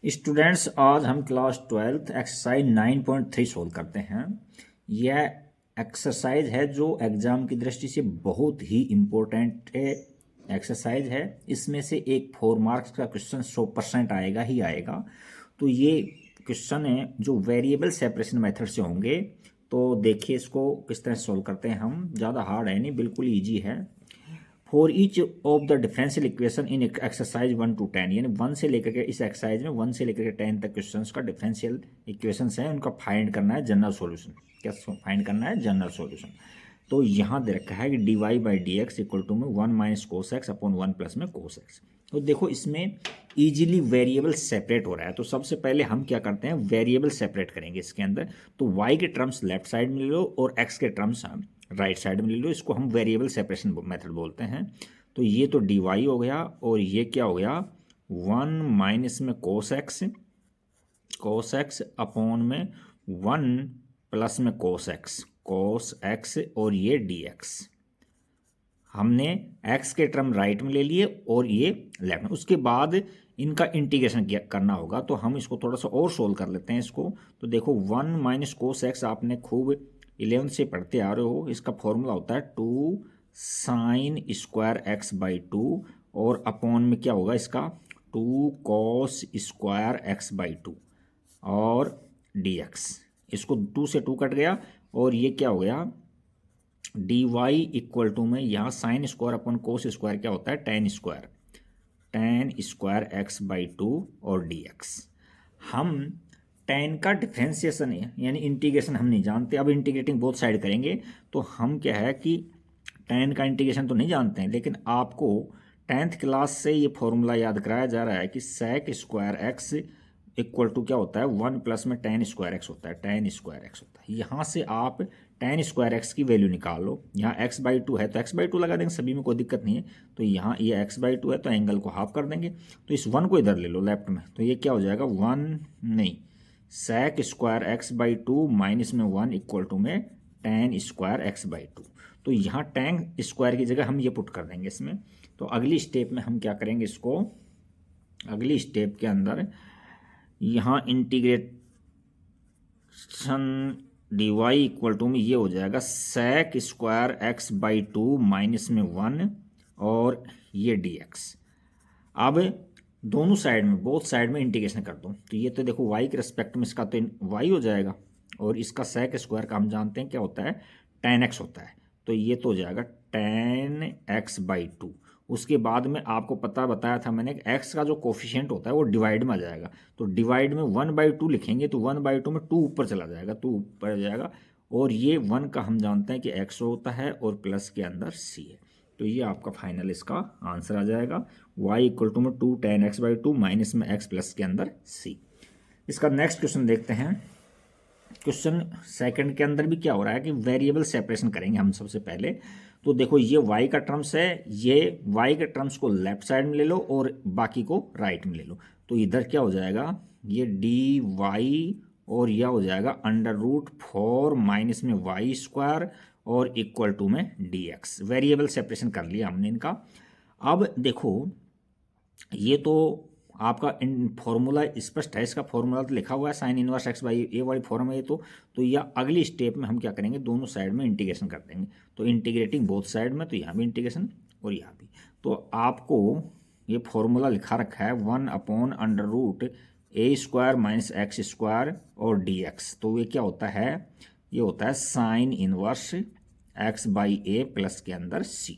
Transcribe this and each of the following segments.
Students, आज हम class 12th exercise 9.3 solve करते हैं। यह एक्सरसाइज है जो एग्ज़ाम की दृष्टि से बहुत ही इम्पोर्टेंट एक्सरसाइज है। इसमें से एक 4 मार्क्स का क्वेश्चन 100% आएगा ही आएगा। तो ये क्वेश्चन है जो वेरिएबल सेपरेशन मेथड से होंगे। तो देखिए इसको किस तरह सोल्व करते हैं हम। ज़्यादा हार्ड है नहीं, बिल्कुल ईजी है। For each of the differential equation in exercise 1 to 10, यानी 1 से लेकर के इस एक्सरसाइज में 1 से लेकर के 10 तक क्वेश्चंस का डिफरेंशियल इक्वेशंस हैं, उनका फाइंड करना है जनरल सॉल्यूशन। क्या फाइंड करना है? General solution. तो यहाँ दे रखा है कि d y by d x equal to में 1 minus cos x upon 1 plus में कोस एक्स। तो देखो इसमें इजीली वेरिएबल सेपरेट हो रहा है। तो सबसे पहले हम क्या करते हैं, वेरिएबल सेपरेट करेंगे इसके अंदर। तो y के टर्म्स लेफ्ट साइड में ले लो और x के टर्म्स राइट साइड में ले लो। इसको हम वेरिएबल सेपरेशन मेथड बोलते हैं। तो ये तो डी वाई हो गया और ये क्या हो गया, 1 माइनस में कोस एक्स अपॉन में 1 प्लस में कोस एक्स और ये डी एक्स। हमने x के टर्म राइट में ले लिए और ये लेफ्ट में। उसके बाद इनका इंटीग्रेशन करना होगा। तो हम इसको थोड़ा सा और सोल्व कर लेते हैं इसको। तो देखो 1 माइनस कोस एक्स आपने खूब 11 से पढ़ते आ रहे हो। इसका फॉर्मूला होता है 2 साइन स्क्वायर एक्स बाई 2 और अपॉन में क्या होगा इसका 2 कॉस स्क्वायर एक्स बाई 2 और डी एक्स। इसको 2 से 2 कट गया और ये क्या हो गया, डी वाई इक्वल टू में यहाँ sine square upon cos square क्या होता है, टेन स्क्वायर एक्स बाई 2 और डी एक्स। हम टेन का डिफ्रेंसिएशन यानी इंटीग्रेशन हम नहीं जानते। अब इंटीग्रेटिंग बोथ साइड करेंगे तो हम क्या है कि टेन का इंटीग्रेशन तो नहीं जानते हैं, लेकिन आपको 10th क्लास से ये फॉर्मूला याद कराया जा रहा है कि sec square x equal to क्या होता है, 1 प्लस में टेन स्क्वायर एक्स होता है। यहाँ से आप टेन स्क्वायर एक्स की वैल्यू निकाल लो। यहाँ एक्स बाई 2 है तो एक्स बाई 2 लगा देंगे, सभी में कोई दिक्कत नहीं है। तो यहाँ ये एक्स बाई 2 है तो एंगल को हाफ कर देंगे। तो इस 1 को इधर ले लो लेफ्ट में, तो ये क्या हो जाएगा 1 नहीं sec square x by 2 minus में 1 इक्वल टू में टेन स्क्वायर एक्स बाई 2। तो यहाँ टेन स्क्वायर की जगह हम ये पुट कर देंगे इसमें। तो अगली स्टेप में हम क्या करेंगे इसको, अगली स्टेप के अंदर यहाँ integration d y equal to में ये हो जाएगा sec square x by 2 minus में 1 और ये डी एक्स। अब दोनों साइड में बोथ साइड में इंटीग्रेशन कर दो। तो ये तो देखो y के रिस्पेक्ट में इसका तो y हो जाएगा और इसका सेक स्क्वायर का हम जानते हैं क्या होता है, टेन एक्स होता है। तो ये तो हो जाएगा टेन एक्स बाई 2। उसके बाद में आपको पता बताया था मैंने कि x का जो कोफिशिएंट होता है वो डिवाइड में आ जाएगा। तो डिवाइड में 1/2 लिखेंगे तो 1/2 में 2 ऊपर चला जाएगा, 2 ऊपर जाएगा। और ये 1 का हम जानते हैं कि x होता है और प्लस के अंदर c है। तो ये आपका फाइनल इसका आंसर आ जाएगा y इक्वल टू में 2 टेन एक्स बाई 2 माइनस में x प्लस के अंदर c। इसका नेक्स्ट क्वेश्चन देखते हैं। क्वेश्चन सेकंड के अंदर भी क्या हो रहा है कि वेरिएबल सेपरेशन करेंगे हम सबसे पहले। तो देखो ये y का टर्म्स है, ये y के टर्म्स को लेफ्ट साइड में ले लो और बाकी को राइट में ले लो। तो इधर क्या हो जाएगा, ये डी वाई और यह हो जाएगा √4 माइनस में वाई स्क्वायर और इक्वल टू में डी एक्स। वेरिएबल सेपरेशन कर लिया हमने इनका। अब देखो ये तो आपका फॉर्मूला स्पष्ट है, इसका फॉर्मूला तो लिखा हुआ है साइन इनवर्स एक्स बाई ए वाली फॉर्म है। तो यह अगली स्टेप में हम क्या करेंगे, दोनों साइड में इंटीग्रेशन कर देंगे। तो इंटीग्रेटिंग बोथ साइड में, तो यहाँ भी इंटीग्रेशन और यहाँ भी। तो आपको ये फॉर्मूला लिखा रखा है 1/√a² माइनस एक्स स्क्वायर और डी एक्स। तो ये क्या होता है, ये होता है sine inverse x by A plus के अंदर सी।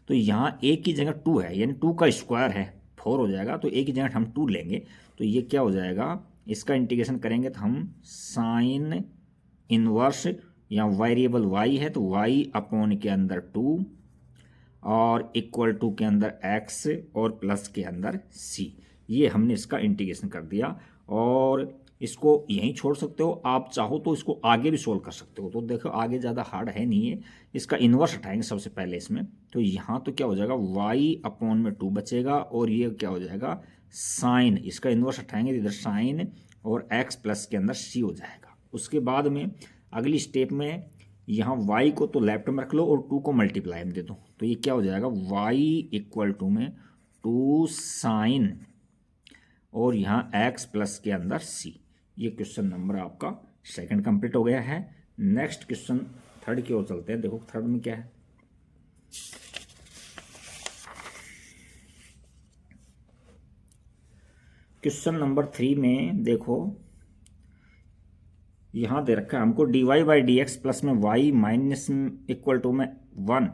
तो यहाँ ए की जगह 2 है यानी 2 का स्क्वायर है 4 हो जाएगा। तो ए की जगह हम 2 लेंगे। तो ये क्या हो जाएगा, इसका इंटीग्रेशन करेंगे तो हम साइन इनवर्स, या वेरिएबल y है तो y अपॉन के अंदर 2 और इक्वल टू के अंदर x और प्लस के अंदर c। ये हमने इसका इंटीग्रेशन कर दिया और इसको यहीं छोड़ सकते हो। आप चाहो तो इसको आगे भी सोल्व कर सकते हो। तो देखो आगे ज़्यादा हार्ड है नहीं है। इसका इन्वर्स हटाएंगे सबसे पहले इसमें। तो यहाँ तो क्या हो जाएगा y अपॉन में 2 बचेगा और ये क्या हो जाएगा साइन, इसका इन्वर्स हटाएंगे तो इधर साइन और x प्लस के अंदर c हो जाएगा। उसके बाद में अगली स्टेप में यहाँ y को तो लेफ्ट में रख लो और 2 को मल्टीप्लाई में दे दो। तो ये क्या हो जाएगा y इक्वल टू में 2 साइन और यहाँ x प्लस के अंदर c। ये क्वेश्चन नंबर आपका सेकंड कंप्लीट हो गया है। नेक्स्ट क्वेश्चन थर्ड की ओर चलते हैं। देखो थर्ड में क्या है। क्वेश्चन नंबर 3 में देखो यहाँ दे रखा है हमको dy by d x plus में y माइनस इक्वल टू में 1।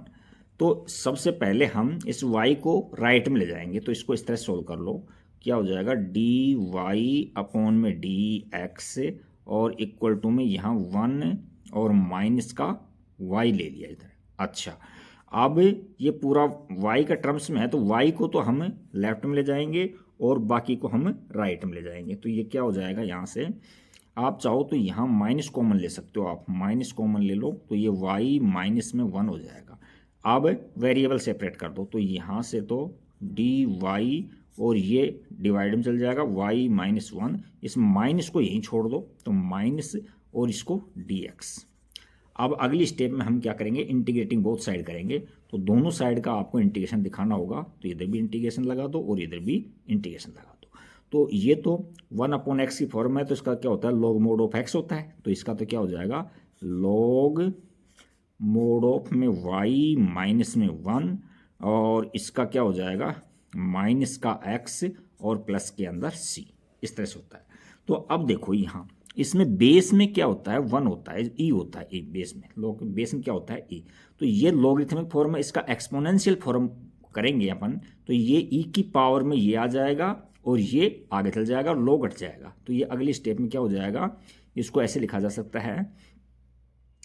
तो सबसे पहले हम इस y को राइट में ले जाएंगे, तो इसको इस तरह सोल्व कर लो। क्या हो जाएगा dy अपॉन में dx और इक्वल टू में यहाँ 1 और माइनस का y ले लिया इधर। अच्छा, अब ये पूरा y का टर्म्स में है तो y को तो हम लेफ्ट में ले जाएंगे और बाकी को हम राइट में ले जाएंगे। तो ये क्या हो जाएगा, यहाँ से आप चाहो तो यहाँ माइनस कॉमन ले सकते हो, आप माइनस कॉमन ले लो तो ये y माइनस में 1 हो जाएगा। अब वेरिएबल सेपरेट कर दो, तो यहाँ से तो dy और ये डिवाइड में चल जाएगा y माइनस 1, इस माइनस को यहीं छोड़ दो तो माइनस और इसको dx। अब अगली स्टेप में हम क्या करेंगे, इंटीग्रेटिंग बोथ साइड करेंगे। तो दोनों साइड का आपको इंटीग्रेशन दिखाना होगा, तो इधर भी इंटीग्रेशन लगा दो और इधर भी इंटीग्रेशन लगा दो। तो ये तो 1/x की फॉर्म है, तो इसका क्या होता है लॉग मोड ऑफ x होता है। तो इसका तो क्या हो जाएगा लॉग मोड ऑफ में y माइनस में 1 और इसका क्या हो जाएगा माइनस का x और प्लस के अंदर c। इस तरह से होता है। तो अब देखो यहाँ इसमें बेस में क्या होता है 1 होता है, e होता है, e बेस में लॉग बेस में क्या होता है e। तो ये लॉगरिथमिक फॉर्म है, इसका एक्सपोनेंशियल फॉर्म करेंगे अपन तो ये e की पावर में ये आ जाएगा और ये आगे चल जाएगा और लॉग हट जाएगा। तो ये अगली स्टेप में क्या हो जाएगा, इसको ऐसे लिखा जा सकता है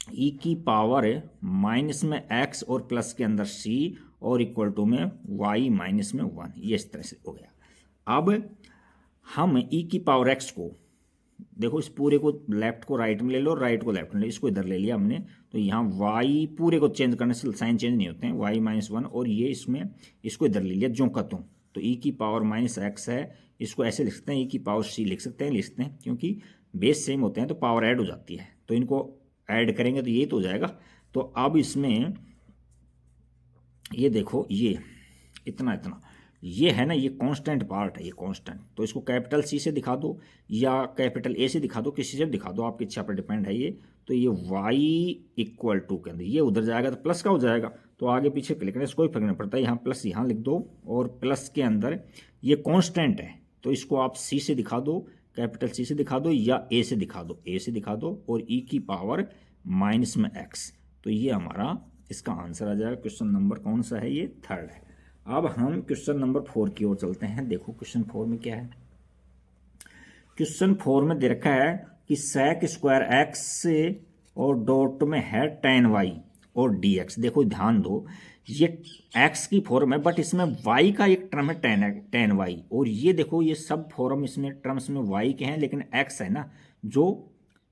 e की पावर माइनस में x और प्लस के अंदर c और इक्वल टू में y माइनस में 1। ये इस तरह से हो गया। अब हम e की पावर x को देखो, इस पूरे को लेफ्ट को राइट में ले लो, राइट को लेफ्ट में ले, इसको इधर ले लिया हमने। तो यहाँ y पूरे को चेंज करने से साइन चेंज नहीं होते हैं, y माइनस 1 और ये इसमें इसको इधर ले लिया जो का तुम। तो e की पावर माइनस x है, इसको ऐसे लिख सकते हैं e की पावर c लिख सकते हैं क्योंकि बेस सेम होते हैं तो पावर ऐड हो जाती है। तो इनको ऐड करेंगे तो यही तो हो जाएगा। तो अब इसमें ये देखो ये इतना इतना ये है ना, ये कांस्टेंट पार्ट है, ये कांस्टेंट। तो इसको कैपिटल C से दिखा दो या कैपिटल A से दिखा दो, किसी से भी दिखा दो, आपकी इच्छा पर डिपेंड है ये। तो ये y इक्वल टू के अंदर ये उधर जाएगा तो प्लस का हो जाएगा, तो आगे पीछे क्लिक करने से कोई फर्क नहीं पड़ता। यहाँ प्लस यहाँ लिख दो और प्लस के अंदर ये कांस्टेंट है तो इसको आप C से दिखा दो, कैपिटल C से दिखा दो या A से दिखा दो, A से दिखा दो और e की पावर माइनस में x। तो ये हमारा इसका आंसर आ जाएगा। क्वेश्चन नंबर कौन सा है, ये थर्ड है। अब हम क्वेश्चन नंबर 4 की ओर चलते हैं। देखो क्वेश्चन 4 में क्या है। क्वेश्चन 4 में दे रखा है कि sec स्क्वायर x और डॉट में है tan y और dx। देखो ध्यान दो, ये x की फॉर्म है बट इसमें y का एक टर्म है tan y, और ये देखो ये सब फॉर्म इसमें टर्म्स में y के हैं लेकिन x है ना जो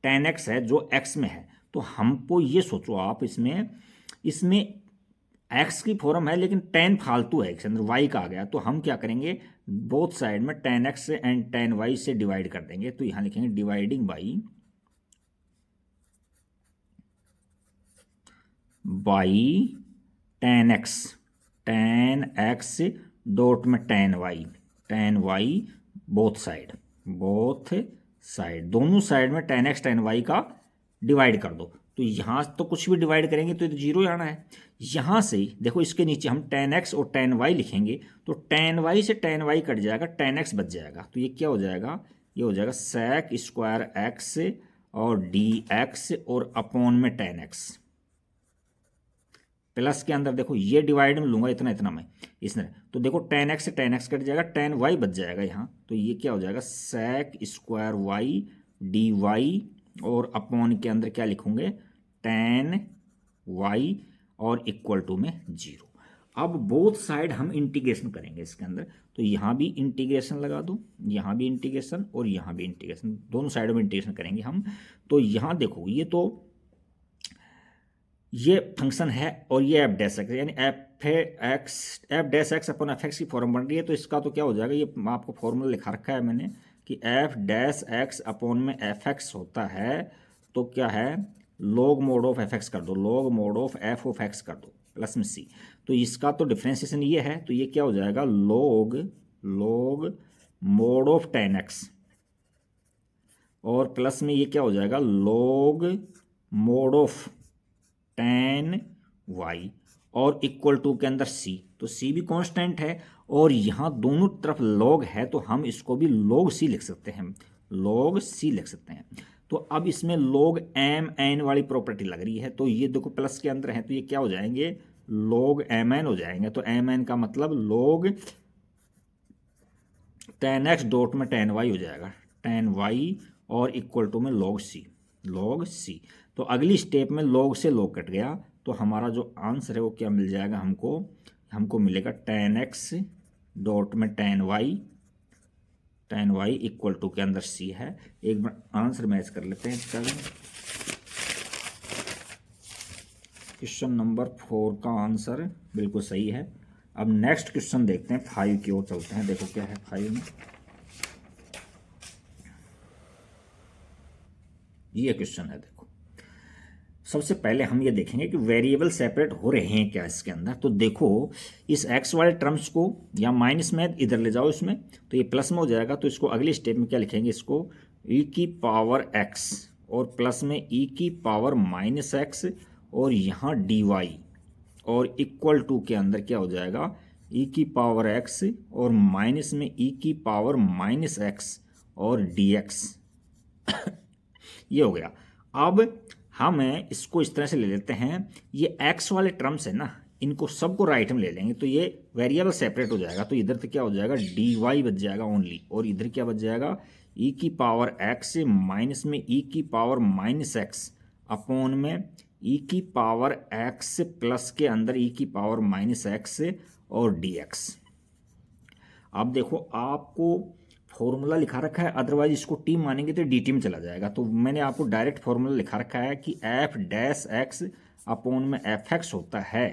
tan x है जो x में है। तो हमको ये सोचो आप इसमें x की फॉर्म है लेकिन tan फालतू है, इसके अंदर y का आ गया। तो हम क्या करेंगे बोथ साइड में tan x and tan y से डिवाइड कर देंगे। तो यहां लिखेंगे dividing by tan x dot में tan y बोथ साइड दोनों साइड में tan x tan y का डिवाइड कर दो। तो यहाँ तो कुछ भी डिवाइड करेंगे तो जीरो आना है। यहाँ से देखो इसके नीचे हम tan x और tan y लिखेंगे तो tan y से tan y कट जाएगा, tan x बच जाएगा। तो ये क्या हो जाएगा, ये हो जाएगा sec स्क्वायर x और dx और अपॉन में tan x। प्लस के अंदर देखो ये डिवाइड में लूंगा इतना इतना मैं इसमें, तो देखो tan x से tan x कट जाएगा, tan y बच जाएगा यहाँ। तो ये क्या हो जाएगा sec स्क्वायर y dy और अपॉन के अंदर क्या लिखूंगे tan y और इक्वल टू में 0। अब बोथ साइड हम इंटीग्रेशन करेंगे इसके अंदर। तो यहाँ भी इंटीग्रेशन लगा दो, यहाँ भी इंटीग्रेशन और यहाँ भी इंटीग्रेशन, दोनों साइडों में इंटीग्रेशन करेंगे हम। तो यहाँ देखो ये फंक्शन है और ये एफ डैश एक्स यानी F dash x upon F x की फॉर्म बन रही है। तो इसका तो क्या हो जाएगा, ये आपको फॉर्मूला लिखा रखा है मैंने कि एफ डैश एक्स अपॉन में एफ एक्स होता है तो क्या है log mod of F x कर दो, log mod of F of x कर दो प्लस में सी। तो इसका तो डिफ्रेंसिएशन ये है, तो ये क्या हो जाएगा log mod of tan x और प्लस में ये क्या हो जाएगा log mod of tan y और इक्वल टू के अंदर c, तो c भी कांस्टेंट है और यहाँ दोनों तरफ log है तो हम इसको भी log c लिख सकते हैं, log c लिख सकते हैं। तो अब इसमें log m n वाली प्रॉपर्टी लग रही है, तो ये देखो प्लस के अंदर है तो ये क्या हो जाएंगे log mn हो जाएंगे। तो mn का मतलब log tan x डॉट में tan y हो जाएगा, tan y और इक्वल टू में log c। तो अगली स्टेप में log से log कट गया तो हमारा जो आंसर है वो क्या मिल जाएगा हमको मिलेगा tan x डॉट में tan y इक्वल टू के अंदर c है। एक बार आंसर मैच कर लेते हैं इसका। क्वेश्चन नंबर 4 का आंसर बिल्कुल सही है। अब नेक्स्ट क्वेश्चन देखते हैं, 5 की ओर चलते हैं। देखो क्या है 5 में, ये क्वेश्चन है। देखो सबसे पहले हम ये देखेंगे कि वेरिएबल सेपरेट हो रहे हैं क्या इसके अंदर। तो देखो इस x वाले टर्म्स को या माइनस में इधर ले जाओ इसमें, तो ये प्लस में हो जाएगा। तो इसको अगले स्टेप में क्या लिखेंगे, इसको e की पावर x और प्लस में e की पावर माइनस x और यहाँ dy और इक्वल टू के अंदर क्या हो जाएगा e की पावर x और माइनस में e की पावर माइनस x और dx ये हो गया। अब हम इसको इस तरह से ले लेते हैं, ये x वाले टर्म्स है ना, इनको सबको राइट में ले लेंगे तो ये वेरिएबल सेपरेट हो जाएगा। तो इधर तो क्या हो जाएगा dy बच जाएगा ओनली, और इधर क्या बच जाएगा e की पावर x माइनस में e की पावर माइनस x अपॉन में e की पावर x प्लस के अंदर e की पावर माइनस x और dx। अब देखो आपको फॉर्मूला लिखा रखा है, अदरवाइज इसको टी मानेंगे तो डी टी में चला जाएगा। तो मैंने आपको डायरेक्ट फॉर्मूला लिखा रखा है कि एफ डैश एक्स अपॉन में एफ एक्स होता है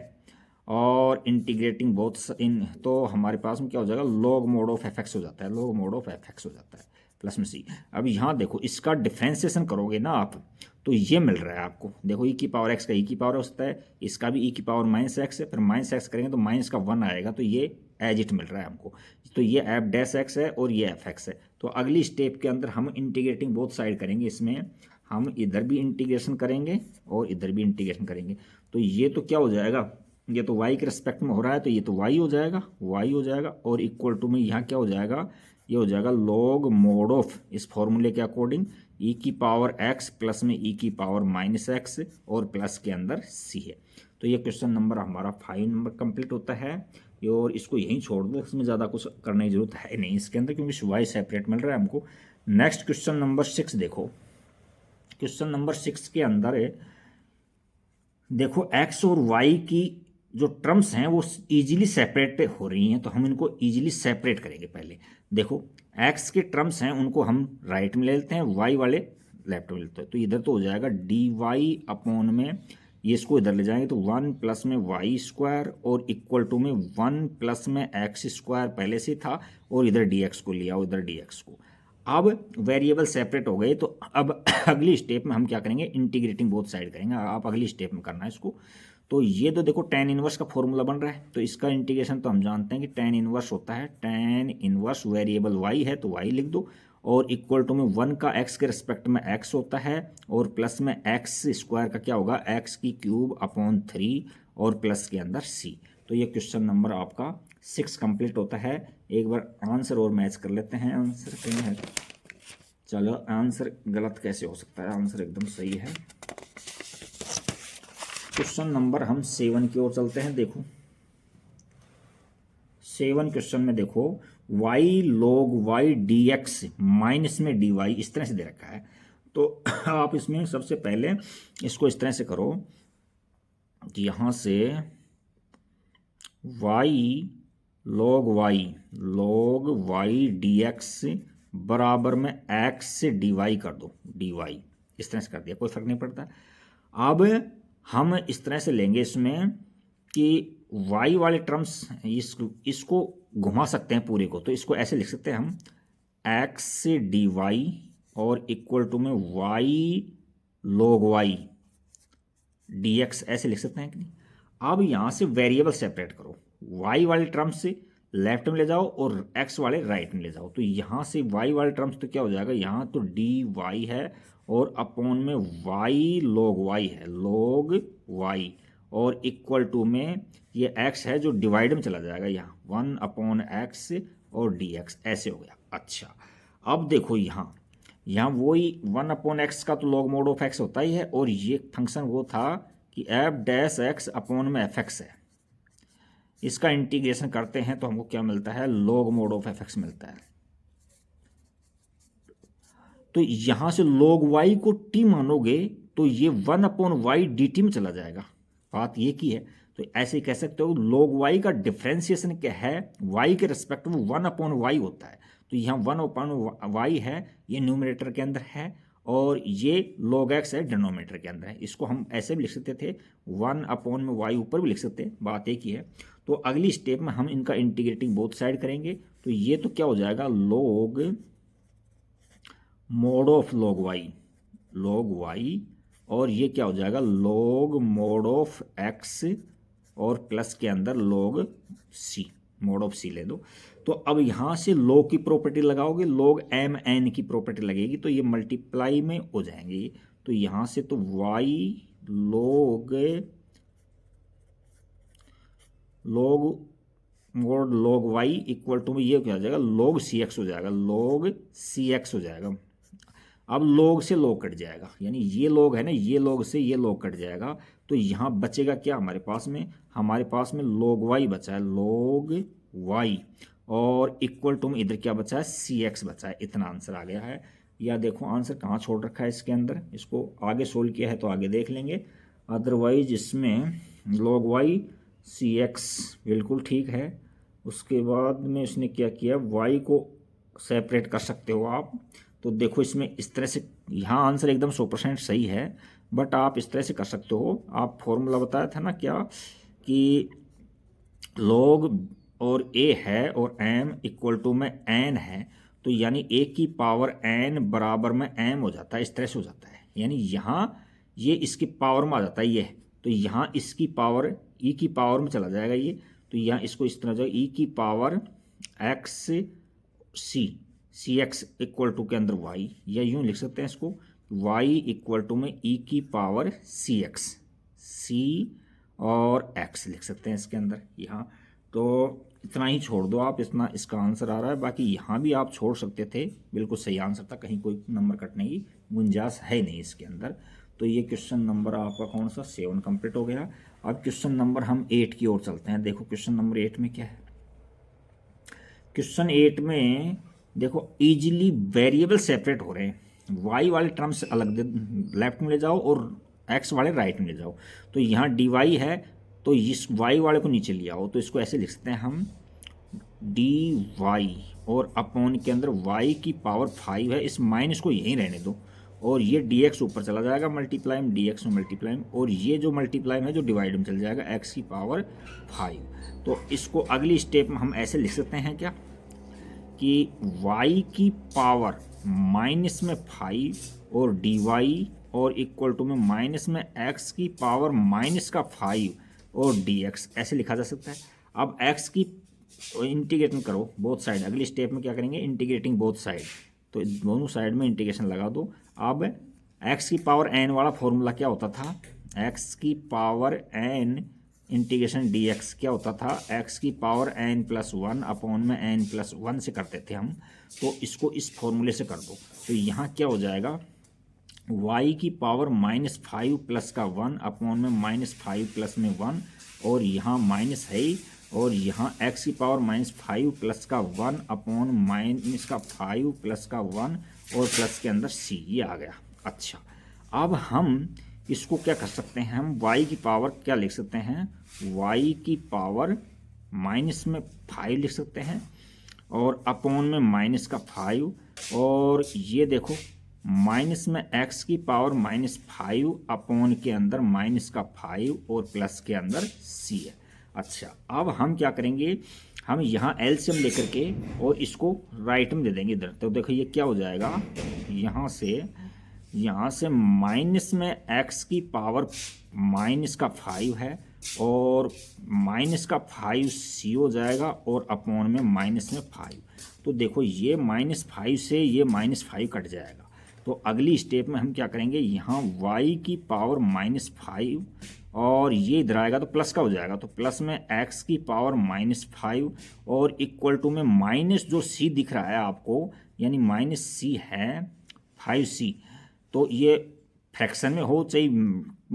और इंटीग्रेटिंग बोथ इन, तो हमारे पास में क्या हो जाएगा log mod of F x हो जाता है, log mod of F x हो जाता है प्लस में सी। अब यहाँ देखो इसका डिफ्रेंसिएशन करोगे ना आप तो ये मिल रहा है आपको, देखो ई की पावर एक्स का ई की पावर होता है, इसका भी ई की पावर माइनस एक्स है, फिर माइनस एक्स करेंगे तो माइनस का 1 आएगा, तो ये एज इट मिल रहा है हमको। तो ये एफ डैश एक्स है और ये एफ एक्स है। तो अगली स्टेप के अंदर हम इंटीग्रेटिंग बोथ साइड करेंगे, इसमें हम इधर भी इंटीग्रेशन करेंगे और इधर भी इंटीग्रेशन करेंगे। तो ये तो क्या हो जाएगा, ये तो y के रिस्पेक्ट में हो रहा है तो ये तो y हो जाएगा और इक्वल टू में यहाँ क्या हो जाएगा, ये हो जाएगा लॉग मोड ऑफ इस फॉर्मूले के अकॉर्डिंग e की पावर x प्लस में e की पावर माइनस एक्स और प्लस के अंदर c है। तो ये क्वेश्चन नंबर हमारा 5 नंबर कंप्लीट होता है और इसको यहीं छोड़ दो, इसमें ज़्यादा कुछ करने की जरूरत है नहीं इसके अंदर क्योंकि y सेपरेट मिल रहा है हमको। नेक्स्ट क्वेश्चन नंबर 6 देखो, क्वेश्चन नंबर 6 के अंदर देखो x और y की जो टर्म्स हैं वो इजीली सेपरेट हो रही हैं, तो हम इनको इजीली सेपरेट करेंगे। पहले देखो x के टर्म्स हैं उनको हम राइट में ले लेते हैं, y वाले लेफ्ट में लेते हैं। तो इधर तो हो जाएगा dy अपॉन में ये इसको इधर ले जाएंगे तो 1 प्लस में वाई स्क्वायर और इक्वल टू में 1 प्लस में एक्स स्क्वायर पहले से था और इधर dx को लिया और इधर dx को। अब वेरिएबल सेपरेट हो गए तो अब अगली स्टेप में हम क्या करेंगे, इंटीग्रेटिंग बोथ साइड करेंगे। आप अगली स्टेप में करना है इसको। तो ये तो देखो tan इनवर्स का फॉर्मूला बन रहा है, तो इसका इंटीग्रेशन तो हम जानते हैं कि tan इनवर्स होता है, tan इनवर्स वेरिएबल y है तो y लिख दो और इक्वल टू में 1 का x के रिस्पेक्ट में x होता है और प्लस में x स्क्वायर का क्या होगा x की क्यूब अपॉन 3 और प्लस के अंदर c। तो ये क्वेश्चन नंबर आपका 6 कंप्लीट होता है। एक बार आंसर और मैच कर लेते हैं, आंसर कहीं है, चलो आंसर गलत कैसे हो सकता है, आंसर एकदम सही है। क्वेश्चन नंबर हम 7 की ओर चलते हैं। देखो 7 क्वेश्चन में देखो y log y dx minus में dy इस तरह से दे रखा है। तो आप इसमें सबसे पहले इसको इस तरह से करो कि यहाँ से y log y dx बराबर में x से dy कर दो, dy इस तरह से कर दिया, कोई फर्क नहीं पड़ता। अब हम इस तरह से लेंगे इसमें कि y वाले टर्म्स इसको घुमा सकते हैं पूरे को, तो इसको ऐसे लिख सकते हैं हम x से dy और इक्वल टू में y log y dx ऐसे लिख सकते हैं कि नहीं। अब यहाँ से वेरिएबल सेपरेट करो, y वाले टर्म्स से लेफ्ट में ले जाओ और x वाले राइट में ले जाओ। तो यहाँ से y वाले टर्म्स तो क्या हो जाएगा, यहाँ तो dy है और अपॉन में y log y है, log y, और इक्वल टू में ये x है जो डिवाइड में चला जाएगा, यहाँ 1/x और dx ऐसे हो गया। अच्छा अब देखो यहाँ वही 1/x का तो log mod of x होता ही है, और ये फंक्शन वो था कि f' अपॉन में fx है, इसका इंटीग्रेशन करते हैं तो हमको क्या मिलता है, log mod of fx मिलता है। तो यहां से log y को t मानोगे तो ये 1/y dt में चला जाएगा, बात ये की है। तो ऐसे कह सकते हो log y का डिफ्रेंसिएशन क्या है, y के रिस्पेक्ट में 1/y होता है। तो यहाँ 1/y है, ये न्यूमरेटर के अंदर है, और ये log x है डिनोमिनेटर के अंदर है। इसको हम ऐसे भी लिख सकते थे, 1/y ऊपर भी लिख सकते, बात एक ही है। तो अगली स्टेप में हम इनका इंटीग्रेटिंग बोथ साइड करेंगे। तो ये तो क्या हो जाएगा, log mod of log y, और ये क्या हो जाएगा, log mod of x, और प्लस के अंदर log c, mod of c ले दो। तो अब यहाँ से log की प्रॉपर्टी लगाओगे, log m n की प्रॉपर्टी लगेगी, तो ये मल्टीप्लाई में हो जाएंगे ये। तो यहाँ से तो y mod log y equal to में ये क्या हो जाएगा, log cx हो जाएगा, log cx हो जाएगा। अब log से log कट जाएगा, यानी ये log है ना, ये log से ये log कट जाएगा। तो यहाँ बचेगा क्या हमारे पास में log y बचा है, log y, और इक्वल टू में इधर क्या बचा है, cx बचा है। इतना आंसर आ गया है। या देखो आंसर कहाँ छोड़ रखा है इसके अंदर, इसको आगे सोल्व किया है तो आगे देख लेंगे, अदरवाइज इसमें log y cx बिल्कुल ठीक है। उसके बाद में इसने क्या किया, y को सेपरेट कर सकते हो आप। तो देखो इसमें इस तरह से, यहाँ आंसर एकदम 100% सही है, बट आप इस तरह से कर सकते हो। आप फॉर्मूला बताया था ना क्या, कि log और a है और m इक्वल टू में n है, तो यानी a की पावर n बराबर में m हो जाता है, इस तरह से हो जाता है। यानी यहाँ ये इसकी पावर में आ जाता है ये, तो यहाँ इसकी पावर e की पावर में चला जाएगा ये। तो यहाँ इसको इस तरह जाएगा, e की power x c x equal to के अंदर y, या यूँ लिख सकते हैं इसको, y इक्वल टू में e की पावर c और x लिख सकते हैं इसके अंदर यहाँ। तो इतना ही छोड़ दो आप, इतना इसका आंसर आ रहा है। बाकी यहाँ भी आप छोड़ सकते थे, बिल्कुल सही आंसर था, कहीं कोई नंबर कटने की गुंजाइश है नहीं इसके अंदर। तो ये क्वेश्चन नंबर आपका कौन सा, 7 कंप्लीट हो गया। अब क्वेश्चन नंबर हम 8 की ओर चलते हैं। देखो क्वेश्चन नंबर 8 में क्या है, क्वेश्चन 8 में देखो इजीली वेरिएबल सेपरेट हो रहे हैं, y वाले टर्म्स अलग लेफ्ट में ले जाओ और x वाले राइट में ले जाओ। तो यहाँ dy है, तो इस y वाले को नीचे ले आओ, तो इसको ऐसे लिख सकते हैं हम dy, और अपॉन के अंदर y की पावर 5 है, इस माइनस को यहीं रहने दो, और ये dx ऊपर चला जाएगा मल्टीप्लाई में, dx में मल्टीप्लाई में, और ये जो मल्टीप्लाई में जो डिवाइड में चल जाएगा x की पावर 5। तो इसको अगली स्टेप में हम ऐसे लिख सकते हैं क्या, कि y की पावर माइनस में 5 और dy, और इक्वल टू में माइनस में x की पावर माइनस का 5 और dx, ऐसे लिखा जा सकता है। अब x की इंटीग्रेटिंग करो बोथ साइड, अगली स्टेप में क्या करेंगे, इंटीग्रेटिंग बोथ साइड, तो दोनों साइड में इंटीग्रेशन लगा दो। अब x की पावर n वाला फॉर्मूला क्या होता था, x की पावर n इंटीग्रेशन dx क्या होता था, x की पावर n+1 अपॉन में n+1 से करते थे हम। तो इसको इस फॉर्मूले से कर दो, तो यहाँ क्या हो जाएगा, y की पावर -5 प्लस का 1 अपॉन में -5 प्लस में 1, और यहाँ माइनस है ही, और यहाँ x की पावर -5 प्लस का 1 अपॉन माइनस का 5 प्लस का 1, और प्लस के अंदर c, ये आ गया। अच्छा अब हम इसको क्या कर सकते हैं, हम y की पावर क्या लिख सकते हैं, y की पावर माइनस में 5 लिख सकते हैं, और अपॉन में माइनस का 5, और ये देखो माइनस में x की पावर -5 अपॉन के अंदर माइनस का 5 और प्लस के अंदर c है। अच्छा अब हम क्या करेंगे, हम यहाँ एलसीएम लेकर के और इसको राइट में दे देंगे इधर। तो देखो ये क्या हो जाएगा, यहाँ से माइनस में x की पावर माइनस का 5 है, और माइनस का 5c हो जाएगा और अपॉन में माइनस में 5। तो देखो ये -5 से ये -5 कट जाएगा। तो अगली स्टेप में हम क्या करेंगे, यहाँ y की पावर -5 और ये इधर आएगा तो प्लस का हो जाएगा, तो प्लस में x की पावर -5 और इक्वल टू में माइनस जो c दिख रहा है आपको, यानी -c है 5c। तो ये फ्रैक्शन में हो चाहे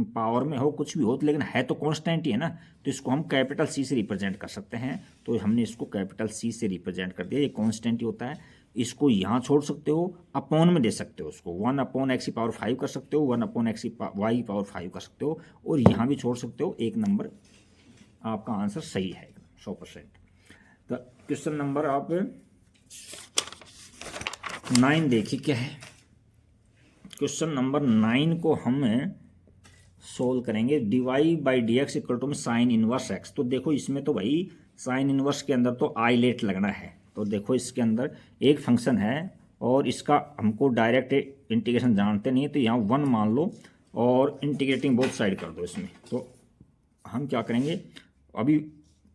पावर में हो, कुछ भी हो, लेकिन है तो कांस्टेंट ही है ना, तो इसको हम कैपिटल C से रिप्रेजेंट कर सकते हैं। तो हमने इसको कैपिटल C से रिप्रेजेंट कर दिया, ये कांस्टेंट ही होता है। इसको यहाँ छोड़ सकते हो, अपॉन में दे सकते हो, उसको 1/x की पावर 5 कर सकते हो, 1/x की y की पावर 5 कर सकते हो, और यहाँ भी छोड़ सकते हो। एक नंबर आपका आंसर सही है 100%। तो क्वेश्चन नंबर आप 9 देखिए क्या है। क्वेश्चन नंबर 9 को हम सोल्व करेंगे। dy/dx इक्वल टू में साइन इनवर्स x। तो देखो इसमें तो भाई साइन इनवर्स के अंदर तो आइलेट लगना है। तो देखो इसके अंदर एक फंक्शन है और इसका हमको डायरेक्ट इंटीग्रेशन जानते नहीं है, तो यहाँ 1 मान लो और इंटीग्रेटिंग बोथ साइड कर दो इसमें। तो हम क्या करेंगे, अभी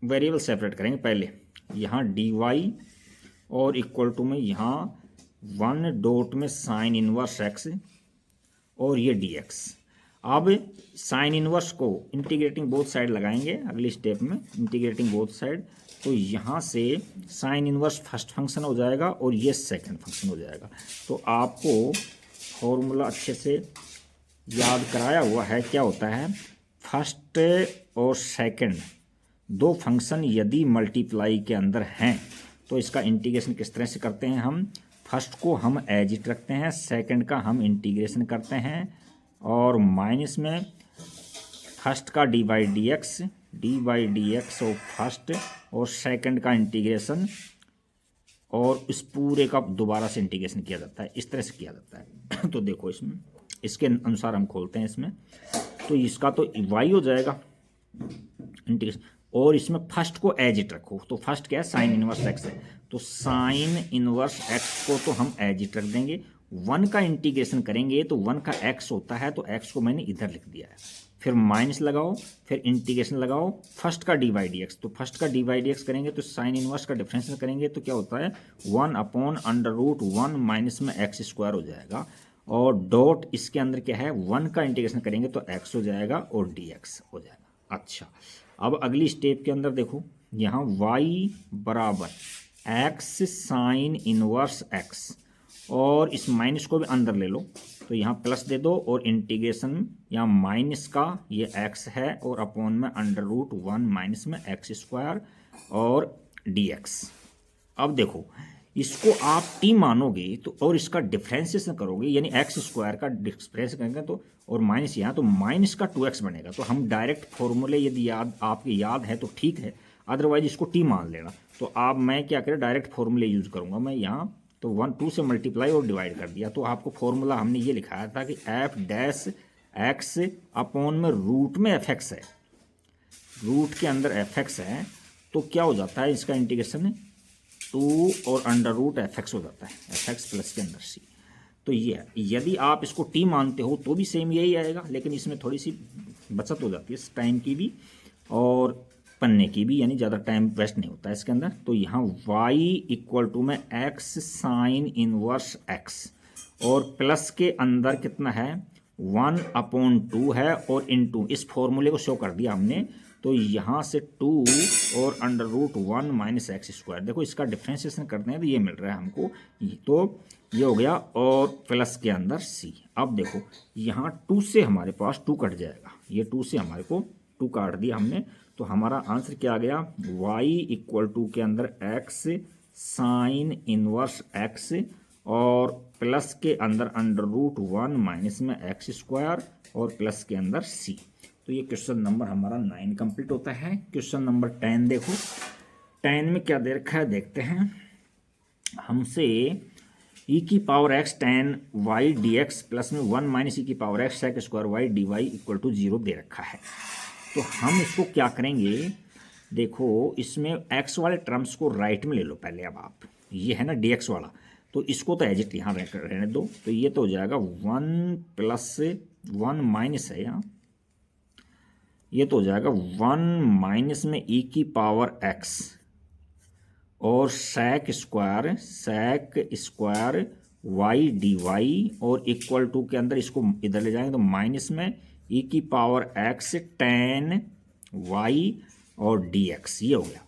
वेरिएबल सेपरेट करेंगे पहले। यहाँ dy और इक्वल टू में यहाँ 1 डॉट में साइन इनवर्स x और ये dx। अब साइन इनवर्स को इंटीग्रेटिंग बोथ साइड लगाएंगे अगली स्टेप में, इंटीग्रेटिंग बोथ साइड। तो यहाँ से साइन इनवर्स फर्स्ट फंक्शन हो जाएगा और ये सेकंड फंक्शन हो जाएगा। तो आपको फॉर्मूला अच्छे से याद कराया हुआ है, क्या होता है, फर्स्ट और सेकंड दो फंक्शन यदि मल्टीप्लाई के अंदर हैं तो इसका इंटीग्रेशन किस तरह से करते हैं हम, फर्स्ट को हम एज इट रखते हैं, सेकंड का हम इंटीग्रेशन करते हैं, और माइनस में फर्स्ट का dy/dx और फर्स्ट और सेकंड का इंटीग्रेशन, और इस पूरे का दोबारा से इंटीग्रेशन किया जाता है। इस तरह से किया जाता है। तो देखो इसमें इसके अनुसार हम खोलते हैं इसमें, तो इसका तो y हो जाएगा इंटीग्रेशन, और इसमें फर्स्ट को एज इट रखो। तो फर्स्ट क्या है, साइन इनवर्स x है, तो साइन इनवर्स x को तो हम एज इट रख देंगे। 1 का इंटीग्रेशन करेंगे तो 1 का x होता है, तो x को मैंने इधर लिख दिया है। फिर माइनस लगाओ, फिर इंटीग्रेशन लगाओ फर्स्ट का dy/dx। तो फर्स्ट का dy/dx करेंगे तो साइन इनवर्स का डिफरेंशियल करेंगे तो क्या होता है, 1/√1 माइनस में x² हो जाएगा, और डॉट इसके अंदर क्या है, 1 का इंटीग्रेशन करेंगे तो x हो जाएगा और dx हो जाएगा। अच्छा, अब अगली स्टेप के अंदर देखो, यहाँ y बराबर x साइन इनवर्स x, और इस माइनस को भी अंदर ले लो, तो यहाँ प्लस दे दो, और इंटीग्रेशन यहाँ माइनस का ये x है और अपॉन में √1 माइनस में x² और dx। अब देखो इसको आप t मानोगे तो, और इसका डिफ्रेंसिएशन करोगे, यानी x² का डिफ्रेंस करेंगे तो, और माइनस यहाँ तो माइनस का 2x बनेगा। तो हम डायरेक्ट फॉर्मूले यदि आपके याद है तो ठीक है, अदरवाइज इसको t मान लेना। तो आप मैं क्या करें, डायरेक्ट फॉर्मूले यूज़ करूँगा मैं यहाँ। तो 2 से मल्टीप्लाई और डिवाइड कर दिया। तो आपको फॉर्मूला हमने ये लिखाया था कि f' अपॉन में रूट में fx है, रूट के अंदर fx है, तो क्या हो जाता है इसका इंटीग्रेशन 2 और √fx हो जाता है, fx प्लस के अंदर c। तो ये है, यदि आप इसको t मानते हो तो भी सेम यही आएगा, लेकिन इसमें थोड़ी सी बचत हो जाती है टाइम की भी और पन्ने की भी, यानी ज़्यादा टाइम वेस्ट नहीं होता है इसके अंदर। तो यहाँ y इक्वल टू में x साइन इनवर्स x, और प्लस के अंदर कितना है, 1/2 है, और इनटू इस फॉर्मूले को शो कर दिया हमने। तो यहाँ से 2 और √1 माइनस x²। देखो इसका डिफ्रेंशिएशन करते हैं तो ये मिल रहा है हमको, तो ये हो गया, और प्लस के अंदर c। अब देखो यहाँ 2 से हमारे पास 2 कट जाएगा, ये 2 से हमारे को 2 काट दिया हमने। तो हमारा आंसर क्या आ गया, y इक्वल टू के अंदर x साइन इनवर्स x, और प्लस के अंदर √1 माइनस में x² और प्लस के अंदर c। तो ये क्वेश्चन नंबर हमारा 9 कंप्लीट होता है। क्वेश्चन नंबर 10 देखो, 10 में क्या दे रखा है देखते हैं। हमसे e की power x tan y dx plus में 1 माइनस e की power x sec² y dy equal to 0 दे रखा है। तो हम इसको क्या करेंगे, देखो इसमें x वाले टर्म्स को राइट में ले लो पहले। अब आप ये है ना dx वाला, तो इसको तो एज इट यहाँ रहने दो। तो ये तो हो जाएगा 1 + 1 माइनस है यहाँ, ये तो हो जाएगा 1 माइनस में e की पावर x और sec स्क्वायर y dy और इक्वल टू के अंदर इसको इधर ले जाएंगे तो माइनस में e की पावर x tan y और dx, ये हो गया।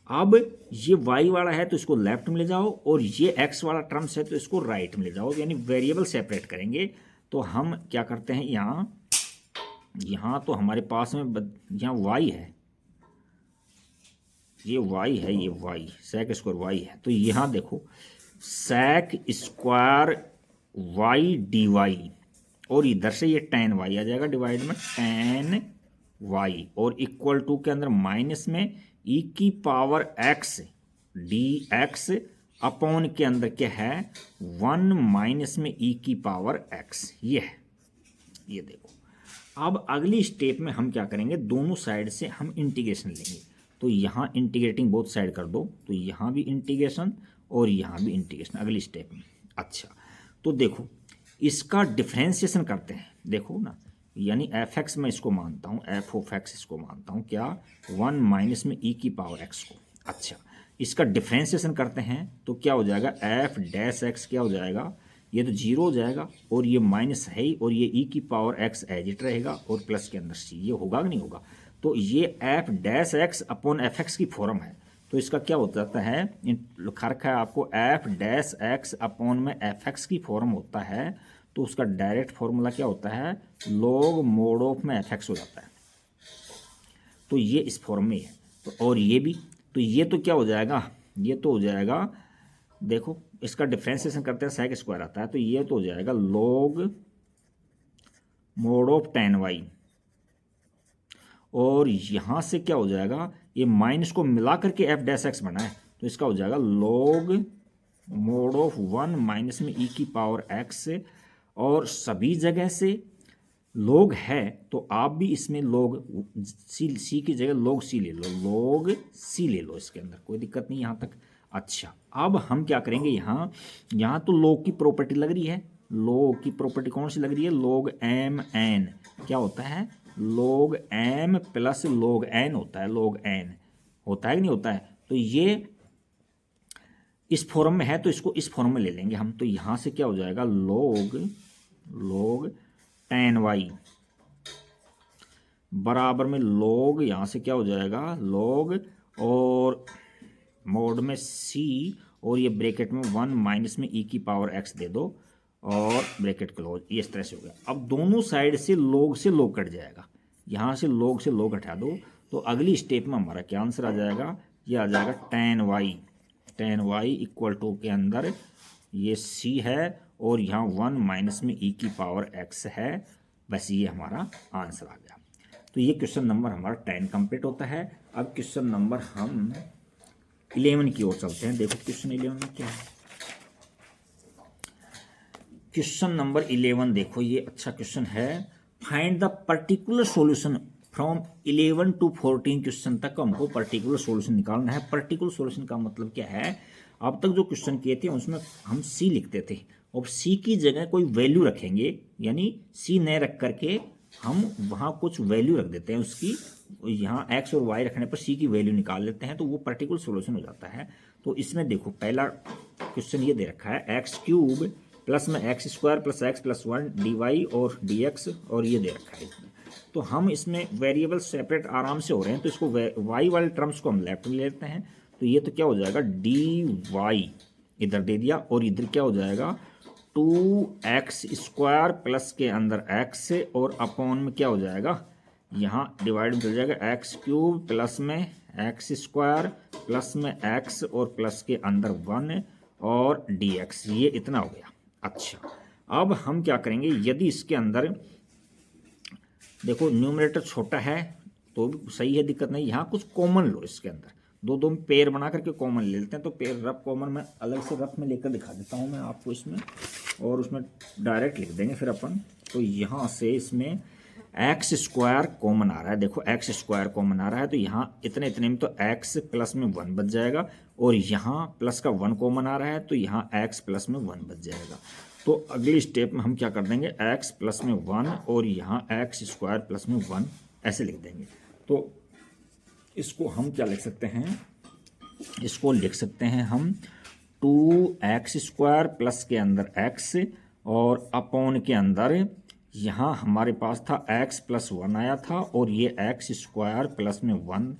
अब ये y वाला है तो इसको लेफ्ट में ले जाओ और ये x वाला टर्म्स है तो इसको राइट में ले जाओ, यानी वेरिएबल सेपरेट करेंगे। तो हम क्या करते हैं, यहाँ तो हमारे पास में यहाँ y है, ये y है, ये y sec स्क्वायर y है। तो यहाँ देखो sec स्क्वायर y dy और इधर से ये tan y आ जाएगा डिवाइड में tan y और इक्वल टू के अंदर माइनस में e की पावर x dx अपॉन के अंदर क्या है 1 माइनस में e की पावर x, ये है। ये देखो अब अगली स्टेप में हम क्या करेंगे, दोनों साइड से हम इंटीग्रेशन लेंगे। तो यहाँ इंटीग्रेटिंग बोथ साइड कर दो, तो यहाँ भी इंटीग्रेशन और यहाँ भी इंटीग्रेशन अगली स्टेप में। अच्छा तो देखो इसका डिफ्रेंशिएशन करते हैं, देखो ना, यानी एफ एक्स में इसको मानता हूँ, एफ ऑफ एक्स इसको मानता हूँ क्या 1 माइनस में ई की पावर एक्स को। अच्छा इसका डिफ्रेंशिएशन करते हैं तो क्या हो जाएगा, एफ डैश एक्स क्या हो जाएगा, ये तो जीरो हो जाएगा और ये माइनस है ही, और ये ई की पावर एक्स एज इट रहेगा और प्लस के अंदर सी, ये होगा कि नहीं होगा। तो ये F dash x upon F x की फॉर्म है, तो इसका क्या हो जाता है, लिखा रखा है आपको एफ डैश एक्स अपॉन में एफ एक्स की फॉर्म होता है, तो उसका डायरेक्ट फॉर्मूला क्या होता है, लॉग मोड ऑफ में एफ एक्स हो जाता है। तो ये इस फॉर्म में है, तो और ये भी, तो ये तो क्या हो जाएगा, ये तो हो जाएगा, देखो इसका डिफ्रेंशिएशन करते हैं सेक स्क्वायर आता है, तो ये तो हो जाएगा log mod of tan y और यहाँ से क्या हो जाएगा, ये माइनस को मिला करके एफ डैश एक्स बना है, तो इसका हो जाएगा लॉग मोड ऑफ 1 माइनस में ई की पावर एक्स, और सभी जगह से लॉग है तो आप भी इसमें लॉग सी की जगह लॉग सी ले लो, लॉग सी ले लो, इसके अंदर कोई दिक्कत नहीं यहाँ तक। अच्छा अब हम क्या करेंगे, यहाँ तो लॉग की प्रॉपर्टी लग रही है, लॉग की प्रॉपर्टी कौन सी लग रही है, लॉग एम एन क्या होता है, log m plus log n होता है, लॉग एन होता है कि नहीं होता है। तो ये इस फॉर्म में है तो इसको इस फॉर्म में ले लेंगे हम, तो यहाँ से क्या हो जाएगा लॉग tan y बराबर में लॉग, यहाँ से क्या हो जाएगा लॉग और मोड में c और ये ब्रैकेट में 1 माइनस में e की पावर x दे दो और ब्रैकेट क्लोज, ये इस तरह से हो गया। अब दोनों साइड से लॉग कट जाएगा, यहाँ से लॉग हटा दो, तो अगली स्टेप में हमारा क्या आंसर आ जाएगा, ये आ जाएगा tan y इक्वल टू के अंदर ये c है और यहाँ 1 माइनस में e की पावर x है, बस ये हमारा आंसर आ गया। तो ये क्वेश्चन नंबर हमारा 10 कंप्लीट होता है। अब क्वेश्चन नंबर हम 11 की ओर चलते हैं। देखो क्वेश्चन 11 में क्या है, क्वेश्चन नंबर 11 देखो ये अच्छा क्वेश्चन है। Find the particular solution from 11 to 14 question तक हमको पर्टिकुलर सॉल्यूशन निकालना है। पर्टिकुलर सॉल्यूशन का मतलब क्या है, अब तक जो क्वेश्चन किए थे उसमें हम सी लिखते थे और सी की जगह कोई वैल्यू रखेंगे, यानी सी न रख करके हम वहाँ कुछ वैल्यू रख देते हैं उसकी, यहाँ एक्स और वाई रखने पर सी की वैल्यू निकाल लेते हैं, तो वो पर्टिकुलर सॉल्यूशन हो जाता है। तो इसमें देखो पहला क्वेश्चन ये दे रखा है एक्स क्यूब प्लस में x square plus x plus 1 d y और डी एक्स, और ये दे रखा है इसमें। तो हम इसमें वेरिएबल सेपरेट आराम से हो रहे हैं, तो इसको वाई वाले टर्म्स को हम लेफ्ट में ले लेते हैं। तो ये तो क्या हो जाएगा डी वाई इधर दे दिया और इधर क्या हो जाएगा 2x स्क्वायर प्लस के अंदर x और अपॉन में क्या हो जाएगा, यहाँ डिवाइड में चल जाएगा एक्स क्यूब प्लस में एक्स स्क्वायर प्लस में x और प्लस के अंदर 1 और dx, ये इतना हो गया। अच्छा अब हम क्या करेंगे, यदि इसके अंदर देखो न्यूमरेटर छोटा है तो भी सही है, दिक्कत नहीं, यहाँ कुछ कॉमन लो, इसके अंदर दो पेयर बना करके कॉमन ले लेते हैं। तो पेयर रफ कॉमन में अलग से रफ में लेकर दिखा देता हूँ मैं आपको इसमें, और उसमें डायरेक्ट लिख देंगे फिर अपन। तो यहाँ से इसमें एक्स स्क्वायर कॉमन आ रहा है, देखो एक्स स्क्वायर कॉमन आ रहा है, तो यहाँ इतने में तो एक्स प्लस में 1 बच जाएगा, और यहाँ प्लस का 1 कॉमन आ रहा है तो यहाँ एक्स प्लस में 1 बच जाएगा। तो अगली स्टेप में हम क्या कर देंगे, एक्स प्लस में 1 और यहाँ एक्स स्क्वायर प्लस में 1 ऐसे लिख देंगे। तो इसको हम क्या लिख सकते हैं, इसको लिख सकते हैं हम 2x² प्लस के अंदर x और अपॉन के अंदर यहाँ हमारे पास था x + 1 आया था और ये x² प्लस में 1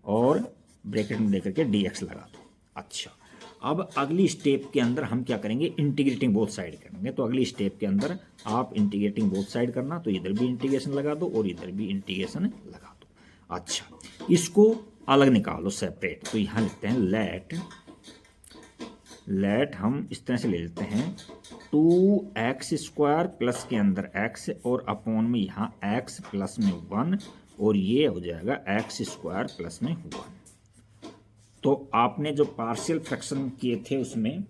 और ब्रैकेट में देकर के dx लगा दो। अच्छा, अब अगली स्टेप के अंदर हम क्या करेंगे, इंटीग्रेटिंग बोथ साइड करेंगे। तो अगली स्टेप के अंदर आप इंटीग्रेटिंग बोथ साइड करना, तो इधर भी इंटीग्रेशन लगा दो और इधर भी इंटीग्रेशन लगा दो। अच्छा, इसको अलग निकालो सेपरेट। तो यहाँ लिखते हैं लेट हम इस तरह से ले लेते हैं 2x² प्लस के अंदर x और अपॉन में यहाँ x प्लस में 1 और ये हो जाएगा x² प्लस में 1। तो आपने जो पार्शियल फ्रैक्शन किए थे उसमें,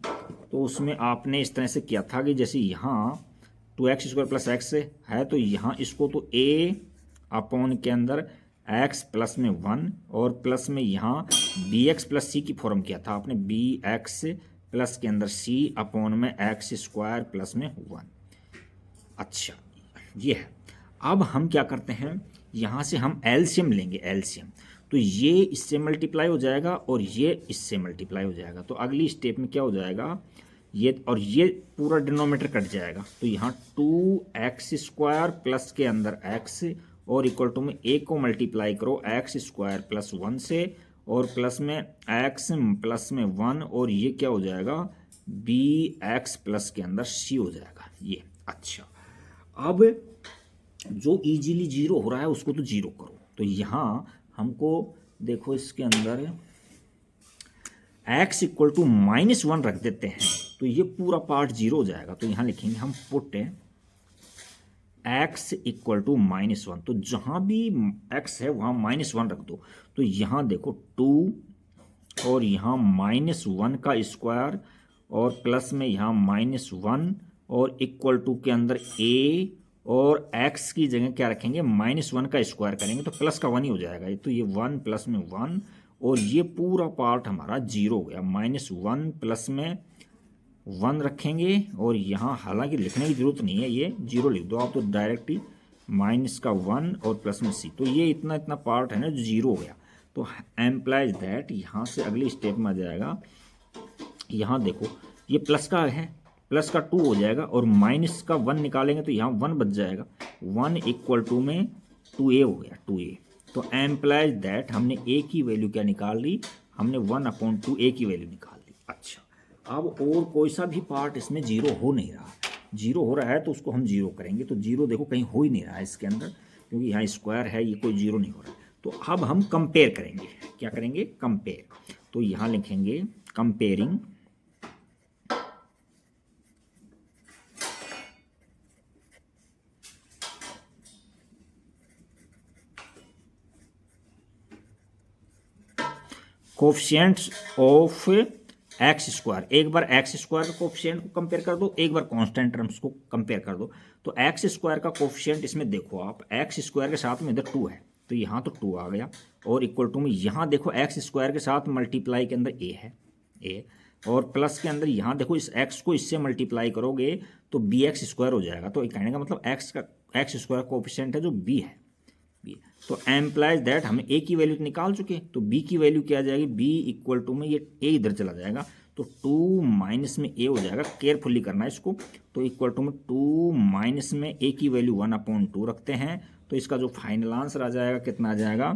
तो उसमें आपने इस तरह से किया था कि जैसे यहाँ 2x² प्लस x है तो यहाँ इसको तो a अपॉन के अंदर x प्लस में 1 और प्लस में यहाँ bx प्लस c की फॉर्म किया था आपने, bx प्लस के अंदर c अपॉन में x² प्लस में 1। अच्छा, ये है। अब हम क्या करते हैं, यहाँ से हम एलसीएम लेंगे, एलसीएम। तो ये इससे मल्टीप्लाई हो जाएगा और ये इससे मल्टीप्लाई हो जाएगा। तो अगली स्टेप में क्या हो जाएगा, ये और ये पूरा डिनोमिनेटर कट जाएगा। तो यहाँ 2x² प्लस के अंदर x और इक्वल टू में a को मल्टीप्लाई करो x² प्लस 1 से और प्लस में x प्लस में 1 और ये क्या हो जाएगा, bx प्लस के अंदर c हो जाएगा ये। अच्छा, अब जो इजीली जीरो हो रहा है उसको तो जीरो करो। तो यहाँ हमको देखो इसके अंदर x इक्वल टू -1 रख देते हैं तो ये पूरा पार्ट जीरो हो जाएगा। तो यहाँ लिखेंगे हम पुट x इक्वल टू -1। तो जहाँ भी x है वहाँ -1 रख दो। तो यहाँ देखो 2 और यहाँ -1 का स्क्वायर और प्लस में यहाँ -1 और इक्वल टू के अंदर a और x की जगह क्या रखेंगे, -1 का स्क्वायर करेंगे तो प्लस का 1 ही हो जाएगा। तो ये 1 प्लस में 1 और ये पूरा पार्ट हमारा जीरो हो गया। -1 प्लस में 1 रखेंगे और यहाँ हालांकि लिखने की जरूरत नहीं है, ये जीरो लिख दो आप, तो डायरेक्ट ही -1 और प्लस में c। तो ये इतना इतना पार्ट है ना जो जीरो हो गया। तो एम्प्लाइज दैट यहाँ से अगली स्टेप में आ जाएगा। यहाँ देखो ये प्लस का है, प्लस का 2 हो जाएगा और माइनस का 1 निकालेंगे तो यहाँ 1 बच जाएगा। 1 इक्वल टू में 2a हो गया, 2a। तो एम्प्लाइज दैट हमने a की वैल्यू क्या निकाल ली, हमने 1/2a की वैल्यू निकाल ली। अच्छा, अब और कोई सा भी पार्ट इसमें जीरो हो नहीं रहा, जीरो हो रहा है तो उसको हम जीरो करेंगे। तो जीरो देखो कहीं हो ही नहीं रहा है इसके अंदर, क्योंकि यहाँ स्क्वायर है, ये कोई जीरो नहीं हो रहा है। तो अब हम कंपेयर करेंगे, क्या करेंगे, कंपेयर। तो यहाँ लिखेंगे कंपेयरिंग कोफिशिएंट्स ऑफ x²। एक बार x² का कोफिशिएंट को कंपेयर कर दो, एक बार कांस्टेंट टर्म्स को कंपेयर कर दो। तो x² का कोफिशिएंट इसमें देखो आप, x² के साथ में इधर 2 है तो यहाँ तो 2 आ गया और इक्वल टू में यहाँ देखो x² के साथ मल्टीप्लाई के अंदर a है, a और प्लस के अंदर यहाँ देखो इस x को इससे मल्टीप्लाई करोगे तो bx² हो जाएगा। तो कहने का मतलब x² कोफिशिएंट है जो b है, b। तो एम्प्लाइज दैट हमें a की वैल्यू निकाल चुके, तो b की वैल्यू क्या आ जाएगी, b इक्वल टू में ये a इधर चला जाएगा तो 2 माइनस में a हो जाएगा। केयरफुली करना है इसको। तो इक्वल टू में 2 माइनस में a की वैल्यू 1/2 रखते हैं तो इसका जो फाइनल आंसर आ जाएगा कितना आ जाएगा,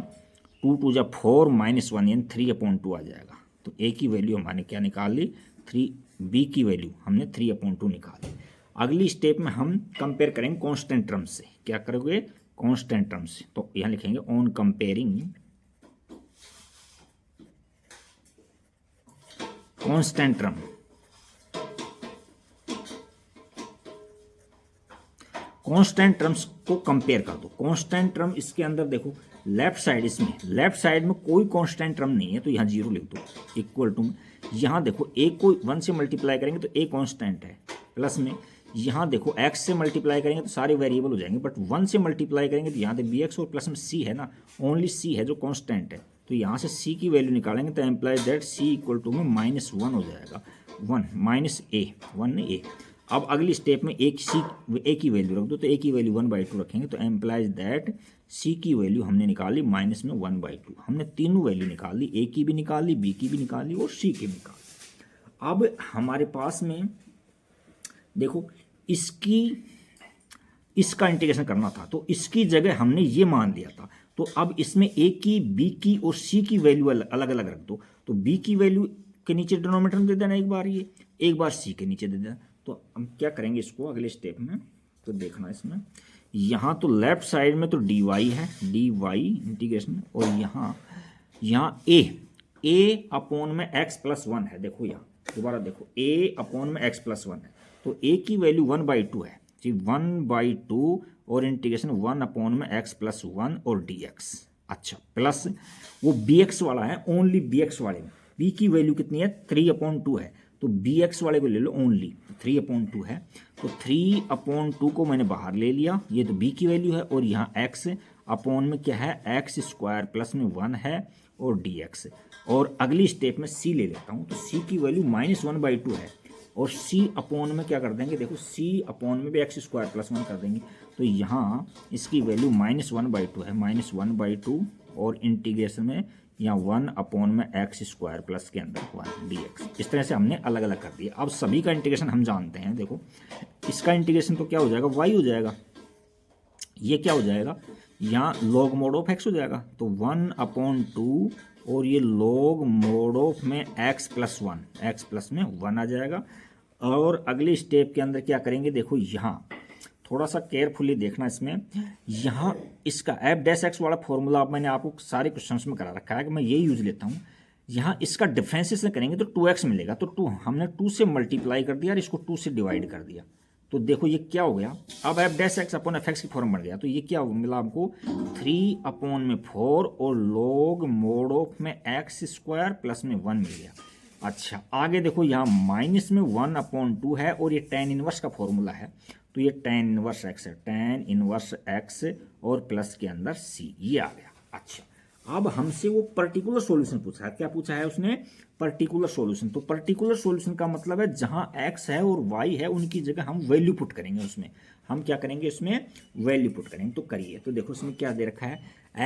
2 2 जा 4 -1 यानी 3/2 आ जाएगा। तो a की वैल्यू हमने क्या निकाल ली, 3, b की वैल्यू हमने 3/2 निकाल ली। अगली स्टेप में हम कंपेयर करेंगे कॉन्स्टेंट टर्म से। क्या करोगे, कांस्टेंट टर्म्स। तो यहाँ लिखेंगे on comparing constant term, constant terms को कंपेयर कर दो। कांस्टेंट टर्म इसके अंदर देखो लेफ्ट साइड, इसमें लेफ्ट साइड में कोई कांस्टेंट टर्म नहीं है तो यहाँ 0 लिख दो। इक्वल टू यहाँ देखो a को 1 से मल्टीप्लाई करेंगे तो a कांस्टेंट है, प्लस में यहाँ देखो x से मल्टीप्लाई करेंगे तो सारे वेरिएबल हो जाएंगे, बट 1 से मल्टीप्लाई करेंगे तो यहाँ पे bx और प्लस में c है ना, ओनली c है जो कांस्टेंट है। तो यहाँ से c की वैल्यू निकालेंगे तो implies that c equal to में -1 हो जाएगा, 1 -a, 1 a। अब अगली स्टेप में एक की वैल्यू रख दो, तो ए की वैल्यू 1/2 रखेंगे, तो एम्प्लाइज दैट सी की वैल्यू हमने निकाली माइनस में 1/2। हमने तीनों वैल्यू निकाल ली, ए की भी निकाल ली, बी की भी निकाल ली और सी की भी निकाल ली। अब हमारे पास में देखो इसका इंटीग्रेशन करना था, तो इसकी जगह हमने ये मान लिया था, तो अब इसमें ए की, बी की और सी की वैल्यू अलग अलग रख दो। तो बी की वैल्यू के नीचे डिनोमिनेटर में दे देना एक बार, ये एक बार सी के नीचे दे देना। तो हम क्या करेंगे इसको अगले स्टेप में, तो देखना इसमें यहाँ तो लेफ्ट साइड में तो डी वाई है, डी वाई इंटीग्रेशन, और यहाँ ए अपॉन में x+1 है। देखो यहाँ दोबारा देखो, ए अपॉन में x+1 है, तो ए की वैल्यू 1/2 है जी, 1/2 और इंटीग्रेशन 1 अपॉन में x+1 और dx। अच्छा, प्लस वो bx वाला है, ओनली bx वाले में b की वैल्यू कितनी है 3/2 है, तो bx वाले को ले लो ओनली, 3/2 है, तो 3/2 को मैंने बाहर ले लिया, ये तो b की वैल्यू है, और यहाँ x अपॉन में क्या है x² प्लस में 1 है और dx। और अगली स्टेप में c ले लेता हूँ, तो c की वैल्यू -1/2 है, और c अपॉन में क्या कर देंगे, देखो c अपॉन में भी x² प्लस 1 कर देंगे, तो यहाँ इसकी वैल्यू -1/2 है, -1/2 और इंटीग्रेशन में यहाँ 1 अपॉन में x² प्लस के अंदर 1 dx। इस तरह से हमने अलग अलग कर दिया। अब सभी का इंटीग्रेशन हम जानते हैं, देखो इसका इंटीग्रेशन तो क्या हो जाएगा, y हो जाएगा, ये क्या हो जाएगा, यहाँ log mod ऑफ x हो जाएगा, तो 1/2 और ये log mod ऑफ में x प्लस में 1 आ जाएगा। और अगली स्टेप के अंदर क्या करेंगे, देखो यहाँ थोड़ा सा केयरफुली देखना, इसमें यहाँ इसका f' वाला फॉर्मूला मैंने आपको सारे क्वेश्चंस में करा रखा है कि मैं ये यूज लेता हूँ। यहाँ इसका डिफरेंशिएशन करेंगे तो 2x मिलेगा, तो 2 हमने 2 से मल्टीप्लाई कर दिया और इसको 2 से डिवाइड कर दिया, तो देखो ये क्या हो गया, अब f' अपॉन fx की फॉर्म बन गया, तो ये क्या मिला हमको 3/4 और log mod ऑफ में x² प्लस में 1 मिल गया। अच्छा, आगे देखो यहाँ माइनस में 1/2 है और ये tan इनवर्स का फॉर्मूला है, तो ये tan इनवर्स x है, tan इनवर्स x और प्लस के अंदर c, ये आ गया। अच्छा, अब हमसे वो पर्टिकुलर सॉल्यूशन पूछा है, क्या पूछा है उसने, पर्टिकुलर सॉल्यूशन। तो पर्टिकुलर सॉल्यूशन का मतलब है जहाँ x है और y है उनकी जगह हम वैल्यू पुट करेंगे, उसमें हम क्या करेंगे, इसमें वैल्यू पुट करेंगे। तो करिए, तो देखो इसमें क्या दे रखा है,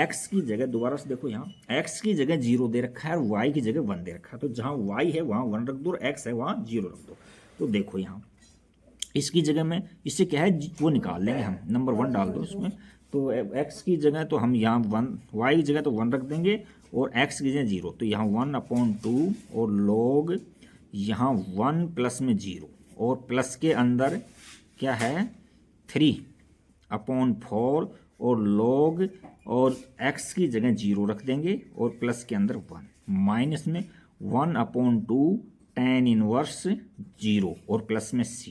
x की जगह दोबारा से देखो, यहाँ x की जगह 0 दे रखा है और y की जगह 1 दे रखा है, तो जहाँ y है वहाँ 1 रख दो और x है वहाँ 0 रख दो। तो देखो यहाँ इसकी जगह में इससे क्या है वो निकाल लेंगे हम, नंबर 1 डाल दो इसमें, तो x की जगह तो हम यहाँ 1, y की जगह तो 1 रख देंगे और x की जगह 0, तो यहाँ 1/2 और log यहाँ 1 प्लस में 0 और प्लस के अंदर क्या है 3/4 और log और x की जगह 0 रख देंगे और प्लस के अंदर 1 माइनस में 1/2 tan इनवर्स 0 और प्लस में c।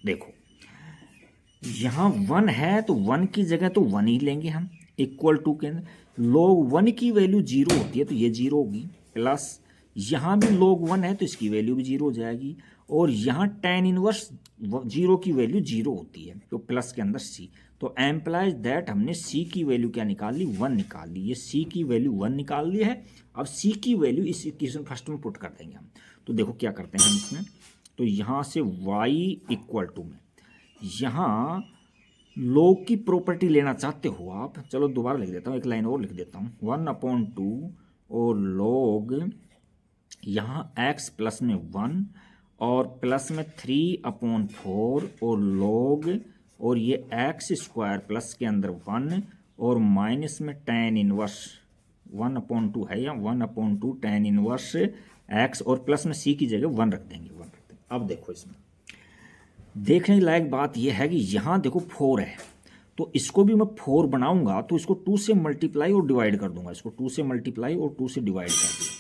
देखो यहाँ 1 है तो 1 की जगह तो 1 ही लेंगे हम, इक्वल टू के अंदर log 1 की वैल्यू 0 होती है तो ये 0 होगी, प्लस यहाँ भी log 1 है तो इसकी वैल्यू भी 0 हो जाएगी, और यहाँ tan इनवर्स 0 की वैल्यू 0 होती है तो प्लस के अंदर c। तो एम्प्लाइज दैट हमने c की वैल्यू क्या निकाल ली, 1 निकाल ली, ये c की वैल्यू 1 निकाल ली है। अब c की वैल्यू इस इक्वेशन फर्स्ट में पुट कर देंगे हम, तो देखो क्या करते हैं हम इसमें, तो यहाँ से y इक्वल टू में यहाँ log की प्रॉपर्टी लेना चाहते हो आप, चलो दोबारा लिख देता हूँ, एक लाइन और लिख देता हूँ, 1/2 और log यहाँ x प्लस में 1 और प्लस में 3/4 और log और ये x² प्लस के अंदर 1 और माइनस में tan इनवर्स 1/2 है या 1/2 tan इनवर्स x और प्लस में c की जगह 1 रख देंगे, 1 रख देंगे। अब देखो इसमें देखने लायक बात यह है कि यहाँ देखो 4 है, तो इसको भी मैं 4 बनाऊंगा तो इसको 2 से मल्टीप्लाई और डिवाइड कर दूंगा, इसको 2 से मल्टीप्लाई और 2 से डिवाइड कर दूंगा।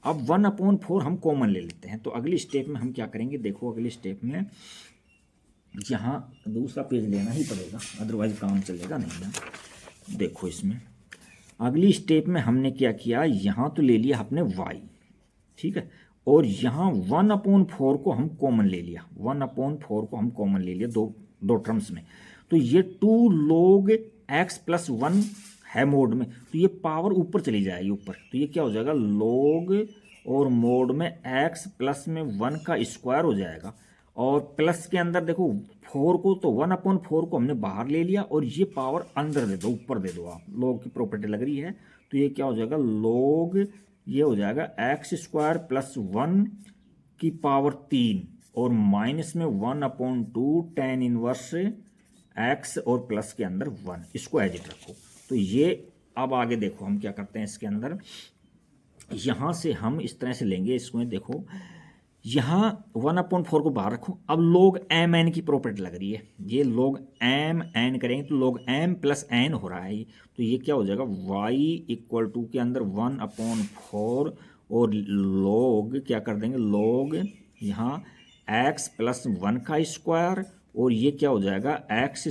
अब 1/4 हम कॉमन ले लेते हैं, तो अगली स्टेप में हम क्या करेंगे, देखो अगली स्टेप में यहाँ दूसरा पेज लेना ही पड़ेगा अदरवाइज काम चलेगा नहीं ना। देखो इसमें अगली स्टेप में हमने क्या किया, यहाँ तो ले लिया आपने y, ठीक है, और यहाँ 1/4 को हम कॉमन ले लिया, 1/4 को हम कॉमन ले लिया दो टर्म्स में, तो ये 2 log x प्लस 1 है मोड में, तो ये पावर ऊपर चली जाएगी ऊपर, तो ये क्या हो जाएगा log और मोड में x प्लस में 1 का स्क्वायर हो जाएगा, और प्लस के अंदर देखो 4 को तो 1/4 को हमने बाहर ले लिया और ये पावर अंदर दे दो, ऊपर दे दो आप। लॉग की प्रॉपर्टी लग रही है तो ये क्या हो जाएगा, लॉग ये हो जाएगा x² + 1 की पावर 3 और माइनस में 1/2 tan इनवर्स x और प्लस के अंदर 1, इसको एज इट रखो। तो ये अब आगे देखो हम क्या करते हैं इसके अंदर, यहाँ से हम इस तरह से लेंगे इसको, देखो यहाँ 1/4 को बाहर रखो। अब log mn की प्रॉपर्टी लग रही है, ये log mn करेंगे तो log m + n हो रहा है, तो ये क्या हो जाएगा y = के अंदर 1/4 और log क्या कर देंगे, log यहाँ x + 1 का स्क्वायर और ये क्या हो जाएगा x²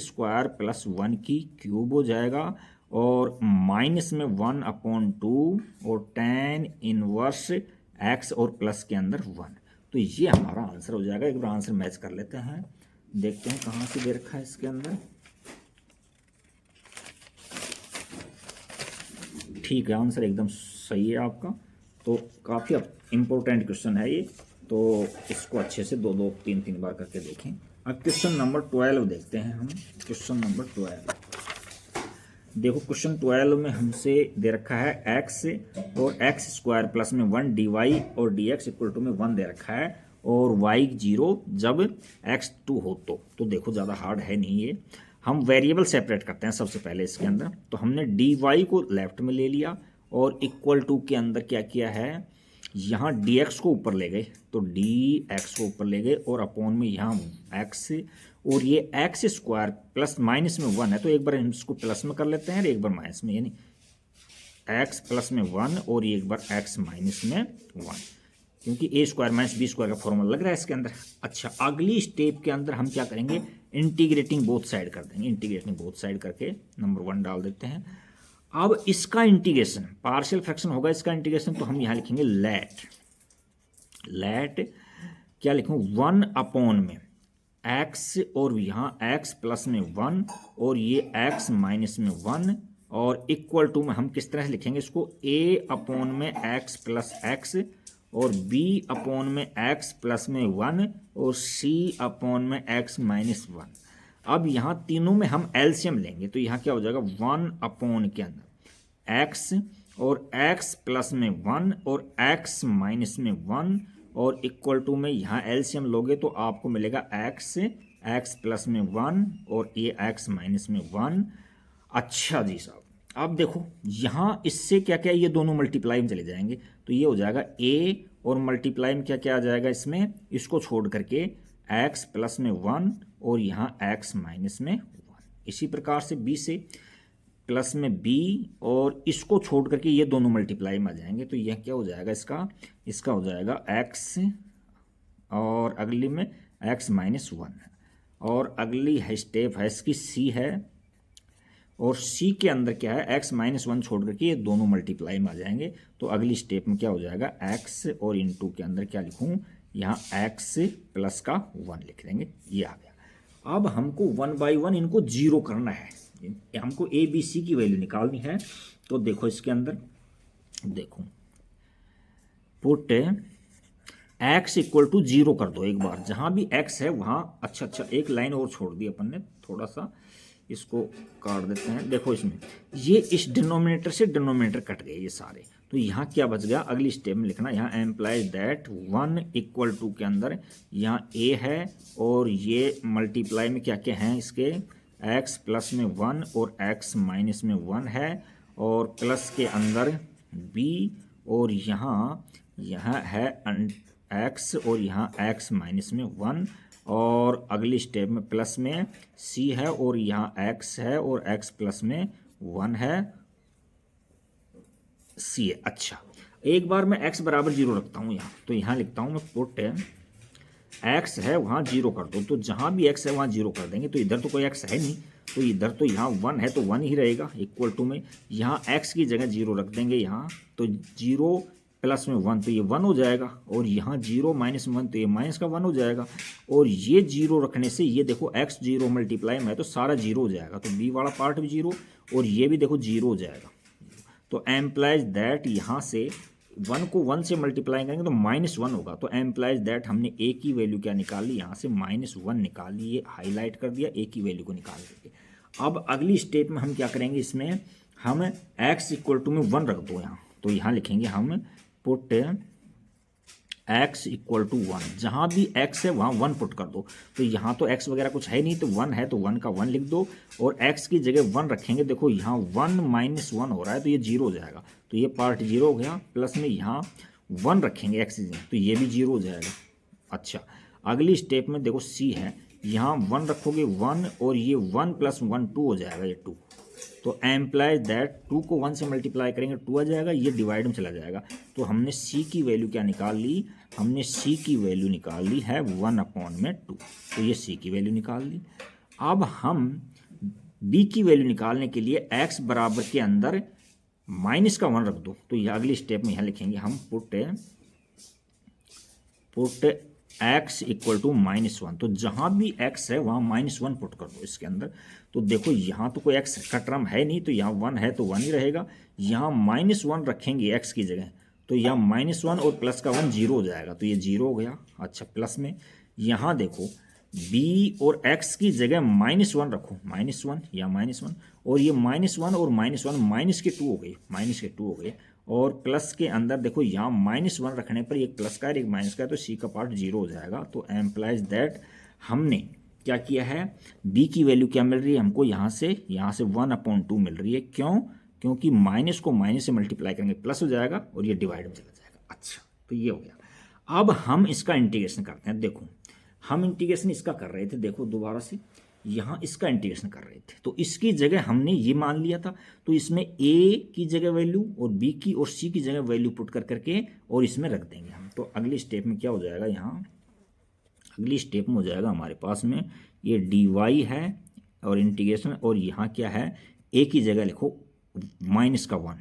+ 1 की क्यूब हो जाएगा और माइनस में 1/2 और tan इनवर्स x और प्लस के अंदर 1। तो ये हमारा आंसर हो जाएगा। एक बार आंसर मैच कर लेते हैं, देखते हैं कहाँ से दे रखा है इसके अंदर। ठीक है, आंसर एकदम सही है आपका। तो काफ़ी इम्पोर्टेंट क्वेश्चन है ये, तो इसको अच्छे से 2-2, 3-3 बार करके देखें। अब क्वेश्चन नंबर 12 देखते हैं हम। क्वेश्चन नंबर 12 देखो, क्वेश्चन 12 में हमसे दे रखा है x और x² प्लस में 1 dy और dx = में 1 दे रखा है और y 0 जब x 2 हो तो देखो ज़्यादा हार्ड है नहीं ये। हम वेरिएबल सेपरेट करते हैं सबसे पहले इसके अंदर। तो हमने dy को लेफ्ट में ले लिया और = के अंदर क्या किया है, यहाँ dx को ऊपर ले गए, तो dx को ऊपर ले गए और अपॉन में यहाँ x और ये x² प्लस माइनस में 1 है, तो एक बार हम इसको प्लस में कर लेते हैं और एक बार माइनस में, यानी x प्लस में 1 और ये एक बार x माइनस में 1, क्योंकि a² - b² का फॉर्मूला लग रहा है इसके अंदर। अच्छा, अगली स्टेप के अंदर हम क्या करेंगे, इंटीग्रेटिंग बोथ साइड कर देंगे। इंटीग्रेटिंग बोथ साइड करके नंबर 1 डाल देते हैं। अब इसका इंटीग्रेशन पार्शियल फ्रैक्शन होगा, इसका इंटीग्रेशन तो हम यहाँ लिखेंगे लेट क्या लिखूँ, 1 में x और यहाँ x प्लस में 1 और ये x माइनस में 1 और = में हम किस तरह से लिखेंगे इसको, a में x प्लस x और b में x प्लस में 1 और c में x माइनस 1। अब यहाँ तीनों में हम एलसीएम लेंगे, तो यहाँ क्या हो जाएगा 1 के अंदर x और x प्लस में 1 और x माइनस में 1 और = में यहाँ एलसीएम लोगे तो आपको मिलेगा x प्लस में 1 और ये x माइनस में 1। अच्छा जी साहब, अब देखो यहाँ इससे क्या क्या, ये दोनों मल्टीप्लाई में चले जाएंगे, तो ये हो जाएगा a और मल्टीप्लाई में क्या क्या आ जाएगा इसमें, इसको छोड़ करके x प्लस में 1 और यहाँ x माइनस में 1। इसी प्रकार से b से प्लस में b और इसको छोड़ करके ये दोनों मल्टीप्लाई में आ जाएंगे, तो यह क्या हो जाएगा इसका हो जाएगा x और अगली में x माइनस 1 और अगली है स्टेप है इसकी c है और c के अंदर क्या है x माइनस 1 छोड़ करके ये दोनों मल्टीप्लाई में आ जाएंगे। तो अगली स्टेप में क्या हो जाएगा x और इनटू के अंदर क्या लिखूँ, यहाँ x प्लस का 1 लिख देंगे, ये आ गया। अब हमको 1 बाई 1 इनको 0 करना है, हमको a b c की वैल्यू निकालनी है। तो देखो इसके अंदर देखो पुट x = 0 कर दो एक बार, जहाँ भी x है वहाँ। अच्छा एक लाइन और छोड़ दी अपन ने, थोड़ा सा इसको काट देते हैं। देखो इसमें ये इस डिनोमिनेटर से डिनोमिनेटर कट गए ये सारे, तो यहाँ क्या बच गया, अगली स्टेप में लिखना, यहाँ एम्प्लाइज दैट 1 = के अंदर यहाँ a है और ये मल्टीप्लाई में क्या क्या हैं इसके, x प्लस में 1 और x माइनस में 1 है और प्लस के अंदर b और यहाँ है x और यहाँ x माइनस में 1 और अगली स्टेप में प्लस में c है और यहाँ x है और x प्लस में 1 है, c है। अच्छा, एक बार मैं x बराबर 0 रखता हूँ यहाँ, तो यहाँ लिखता हूँ मैं पुट x है वहाँ 0 कर दो, तो जहाँ भी x है वहाँ 0 कर देंगे। तो इधर तो कोई x है नहीं, तो इधर तो यहाँ 1 है तो 1 ही रहेगा, = में यहाँ x की जगह 0 रख देंगे यहाँ, तो 0 प्लस में 1 तो ये 1 हो जाएगा और यहाँ 0 माइनस 1 तो ये माइनस का 1 हो जाएगा और ये 0 रखने से ये देखो x 0 मल्टीप्लाई में है तो सारा 0 हो जाएगा, तो b वाला पार्ट भी 0 और ये भी देखो 0 हो जाएगा। तो एम्प्लाइज दैट यहाँ से वन को वन से मल्टीप्लाई करेंगे तो -1 होगा, तो एम्प्लाइज दैट हमने ए की वैल्यू क्या निकाल ली, यहाँ से -1 निकाल ली, ये हाईलाइट कर दिया ए की वैल्यू को निकाल करके। अब अगली स्टेप में हम क्या करेंगे, इसमें हम x इक्वल टू में 1 रख दो यहाँ, तो यहाँ लिखेंगे हम पुट x इक्वल टू 1, जहाँ भी x है वहाँ 1 पुट कर दो। तो यहाँ तो x वगैरह कुछ है नहीं, तो 1 है तो 1 का 1 लिख दो, और x की जगह 1 रखेंगे। देखो यहाँ 1 - 1 हो रहा है तो ये 0 हो जाएगा, तो ये पार्ट 0 हो गया। प्लस में यहाँ 1 रखेंगे x की जगह, तो ये भी 0 हो जाएगा। अच्छा, अगली स्टेप में देखो c है, यहाँ 1 रखोगे 1, और ये 1 + 1 2 हो जाएगा, ये 2। तो एम्प्लाइज दैट 2 को 1 से मल्टीप्लाई करेंगे 2 आ जाएगा, ये डिवाइड में चला जाएगा। तो हमने c की वैल्यू क्या निकाल ली, हमने c की वैल्यू निकाल ली है 1/2, तो ये c की वैल्यू निकाल ली। अब हम b की वैल्यू निकालने के लिए x बराबर के अंदर -1 रख दो, तो यह अगली स्टेप में यहाँ लिखेंगे हम पुट x इक्वल टू -1, तो जहाँ भी x है वहाँ -1 पुट कर दो इसके अंदर। तो देखो यहाँ तो कोई x का टर्म है नहीं, तो यहाँ 1 है तो 1 ही रहेगा। यहाँ -1 रखेंगे x की जगह, तो यहाँ -1 और प्लस का 1 0 हो जाएगा, तो ये 0 हो गया। अच्छा, प्लस में यहाँ देखो b और x की जगह -1 रखो, -1 या -1, और ये -1 और -1 माइनस के 2 हो गए, -2 हो गए। और प्लस के अंदर देखो यहाँ -1 रखने पर एक प्लस का है एक माइनस का है, तो सी का पार्ट 0 हो जाएगा। तो एम्प्लाइज दैट हमने क्या किया है, बी की वैल्यू क्या मिल रही है हमको, यहाँ से 1/2 मिल रही है। क्यों? क्योंकि माइनस को माइनस से मल्टीप्लाई करेंगे प्लस हो जाएगा, और ये डिवाइड में चला जाएगा। अच्छा, तो ये हो गया। अब हम इसका इंटीग्रेशन करते हैं। देखो हम इंटीग्रेशन इसका कर रहे थे, देखो दोबारा से यहाँ इसका इंटीग्रेशन कर रहे थे, तो इसकी जगह हमने ये मान लिया था, तो इसमें a की जगह वैल्यू और b की और c की जगह वैल्यू पुट कर करके और इसमें रख देंगे हम। तो अगली स्टेप में क्या हो जाएगा, यहाँ अगली स्टेप में हो जाएगा हमारे पास में ये dy है और इंटीग्रेशन, और यहाँ क्या है, a की जगह लिखो -1,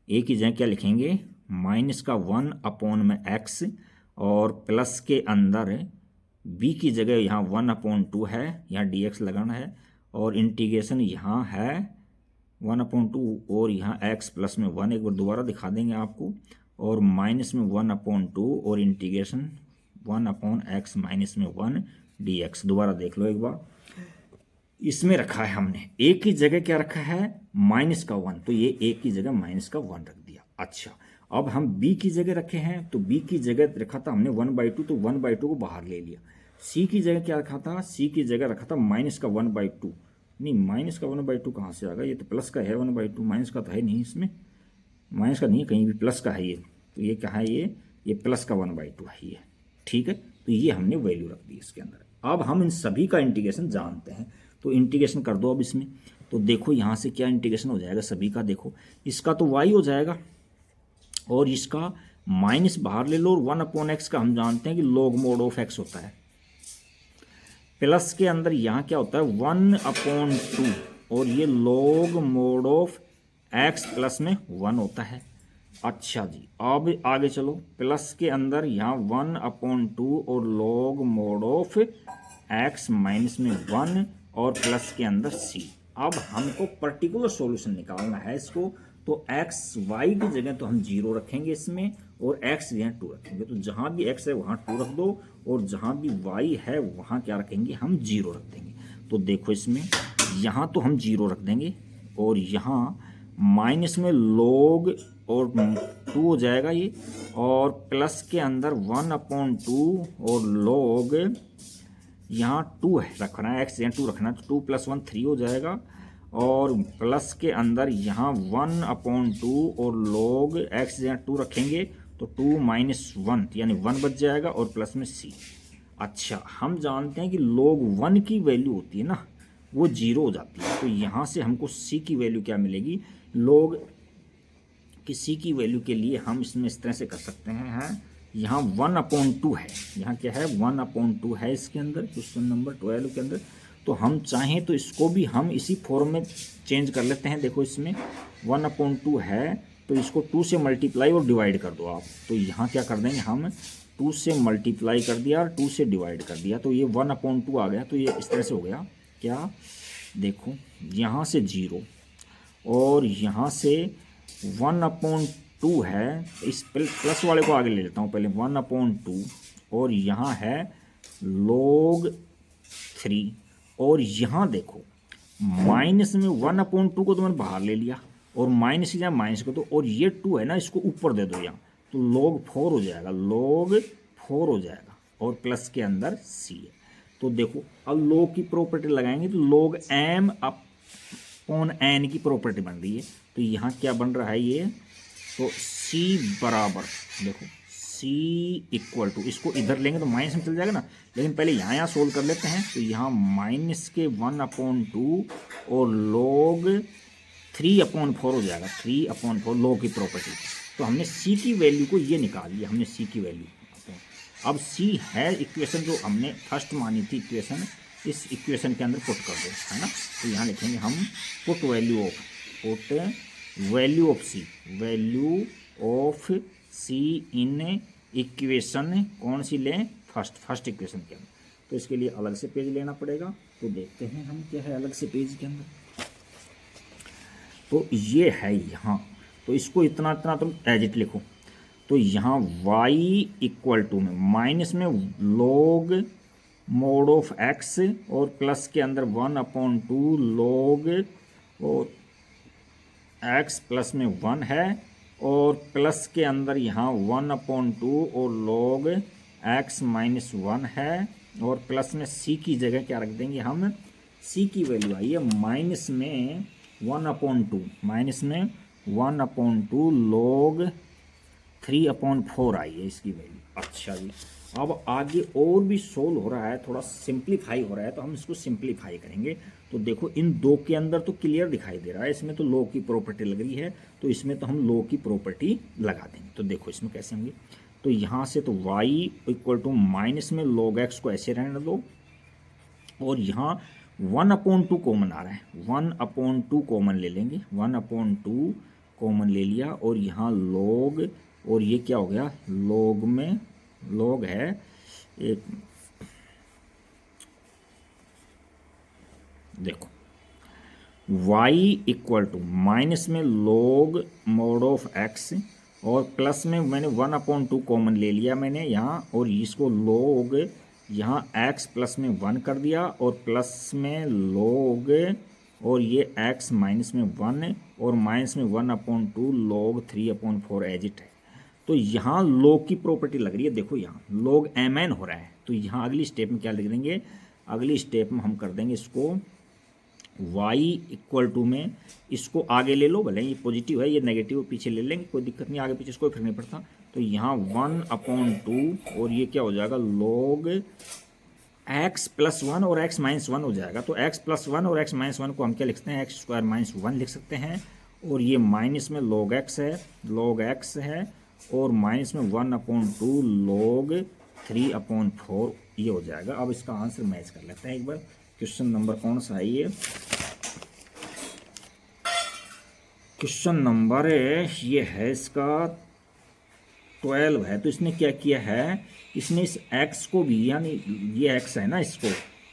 a की जगह क्या लिखेंगे -1/x, और प्लस के अंदर b की जगह यहाँ 1/2 है, यहाँ dx लगाना है, और इंटीग्रेशन यहाँ है 1/2, और यहाँ x प्लस में 1, एक बार दोबारा दिखा देंगे आपको, और माइनस में 1/2, और इंटीग्रेशन 1/x माइनस में 1 dx। दोबारा देख लो एक बार, इसमें रखा है हमने a की जगह क्या रखा है -1, तो ये a की जगह -1 रख दिया। अच्छा, अब हम b की जगह रखे हैं, तो b की जगह रखा था हमने 1/2, तो 1/2 को बाहर ले लिया। c की जगह क्या रखा था, c की जगह रखा था -1/2, नहीं -1/2 कहाँ से आ गया, ये तो प्लस का है 1/2, माइनस का तो है नहीं, इसमें माइनस का नहीं है, कहीं भी प्लस का है ये, तो ये क्या है, ये प्लस का 1/2 है ये, ठीक है। तो ये हमने वैल्यू रख दी इसके अंदर। अब हम इन सभी का इंटीग्रेशन जानते हैं, तो इंटीग्रेशन कर दो अब इसमें। तो देखो यहाँ से क्या इंटीग्रेशन हो जाएगा सभी का, देखो इसका तो y हो जाएगा, और इसका माइनस बाहर ले लो, और 1/x का हम जानते हैं कि log mod ऑफ x होता है। प्लस के अंदर यहाँ क्या होता है 1/2, और ये log mod of x plus में 1 होता है। अच्छा जी, अब आगे चलो, प्लस के अंदर यहाँ 1/2 और log mod of x minus में 1, और प्लस के अंदर c। अब हमको पर्टिकुलर सॉल्यूशन निकालना है इसको, तो x y की जगह तो हम 0 रखेंगे इसमें, और x यहाँ 2 रखेंगे। तो जहाँ भी x है वहाँ 2 रख दो, और जहाँ भी y है वहाँ क्या रखेंगे, हम 0 रख देंगे। तो देखो इसमें यहाँ तो हम 0 रख देंगे, और यहाँ माइनस में log और 2 हो जाएगा ये, और प्लस के अंदर 1/2 और log यहाँ 2 है रखना है, x यहाँ 2 रखना है, तो 2 + 1 3 हो जाएगा, और प्लस के अंदर यहाँ 1/2 और log x यहाँ 2 रखेंगे, तो 2 - 1 यानी 1 बच जाएगा, और प्लस में c। अच्छा, हम जानते हैं कि log 1 की वैल्यू होती है ना, वो 0 हो जाती है। तो यहाँ से हमको c की वैल्यू क्या मिलेगी, log कि c की वैल्यू के लिए हम इसमें इस तरह से कर सकते हैं, यहाँ 1/2 है, यहाँ क्या है 1/2 है इसके अंदर, क्वेश्चन नंबर 12 के अंदर। तो हम चाहें तो इसको भी हम इसी फॉर्म में चेंज कर लेते हैं। देखो इसमें 1/2 है, तो इसको 2 से मल्टीप्लाई और डिवाइड कर दो आप। तो यहाँ क्या कर देंगे हम, 2 से मल्टीप्लाई कर दिया और 2 से डिवाइड कर दिया, तो ये 1/2 आ गया। तो ये इस तरह से हो गया क्या, देखो यहाँ से 0 और यहाँ से 2 है, इस प्लस वाले को आगे ले लेता हूँ पहले, 1/2 और यहाँ है log 3 और यहाँ देखो माइनस में 1/2 को तो मैंने बाहर ले लिया और माइनस या माइनस को तो, और ये 2 है ना इसको ऊपर दे दो यहाँ, तो log 4 हो जाएगा, log 4 हो जाएगा और प्लस के अंदर c है। तो देखो अब log की प्रॉपर्टी लगाएंगे तो log m अपॉन n की प्रॉपर्टी बन रही है, तो यहाँ क्या बन रहा है ये, तो c बराबर देखो c इक्वल टू, इसको इधर लेंगे तो माइनस में चल जाएगा ना, लेकिन पहले यहाँ सोल्व कर लेते हैं। तो यहाँ माइनस के 1/2 और log 3/4 हो जाएगा, 3/4 log की प्रॉपर्टी। तो हमने c की वैल्यू को ये निकाल लिया, हमने c की वैल्यू। अब c है इक्वेशन जो हमने फर्स्ट मानी थी इक्वेशन, इस इक्वेशन के अंदर पुट कर दो, है ना। तो यहाँ लिखेंगे हम put value of c in equation, कौन सी लें, फर्स्ट इक्वेशन के अंदर। तो इसके लिए अलग से पेज लेना पड़ेगा, तो देखते हैं हम क्या है अलग से पेज के अंदर। तो ये है यहाँ, तो इसको इतना इतना तुम एज इट लिखो। तो यहाँ y इक्वल टू में माइनस में log मोड ऑफ x और प्लस के अंदर 1/2 log और x प्लस में 1 है और प्लस के अंदर यहाँ 1/2 और log x माइनस 1 है और प्लस में c की जगह क्या रख देंगे हम, c की वैल्यू आई है माइनस में 1/2, माइनस में 1/2 log 3/4 आई है इसकी वैल्यू। अच्छा जी, अब आगे और भी सोल्व हो रहा है, थोड़ा सिंप्लीफाई हो रहा है, तो हम इसको सिंप्लीफाई करेंगे। तो देखो इन दो के अंदर तो क्लियर दिखाई दे रहा है, इसमें तो लॉ की प्रॉपर्टी लग रही है, तो इसमें तो हम लॉ की प्रॉपर्टी लगा देंगे। तो देखो इसमें कैसे होंगे, तो यहाँ से तो y इक्वल टू माइनस में log x को ऐसे रहने दो और यहाँ 1/2 कॉमन आ रहा है, 1/2 कॉमन ले लेंगे, 1/2 कॉमन ले लिया और यहाँ log, और ये क्या हो गया, log में log है एक, देखो y इक्वल टू माइनस में log मोड ऑफ x और प्लस में मैंने 1/2 कॉमन ले लिया मैंने यहाँ, और इसको log यहाँ x प्लस में 1 कर दिया और प्लस में log और ये x माइनस में 1 और माइनस में 1/2 log 3/4 एज इट है। तो यहाँ log की प्रॉपर्टी लग रही है, देखो यहाँ log mn हो रहा है, तो यहाँ अगली स्टेप में क्या लिख देंगे, अगली स्टेप में हम कर देंगे इसको y इक्वल टू में, इसको आगे ले लो, भले ये पॉजिटिव है ये नेगेटिव पीछे ले लेंगे, कोई दिक्कत नहीं, आगे पीछे कोई फर्क नहीं पड़ता। तो यहाँ 1/2 और ये क्या हो जाएगा log x प्लस 1 और x माइनस 1 हो जाएगा। तो x प्लस 1 और x माइनस 1 को हम क्या लिख सकते हैं, x² माइनस 1 लिख सकते हैं, और ये माइनस में log x है, log x है और माइनस में 1/2 log 3/4 ये हो जाएगा। अब इसका आंसर मैच कर लेते हैं एक बार। क्वेश्चन नंबर कौन सा है ये, क्वेश्चन नंबर ये है इसका 12 है। तो इसने क्या किया है, इसने इस x को भी, यानी ये x है ना,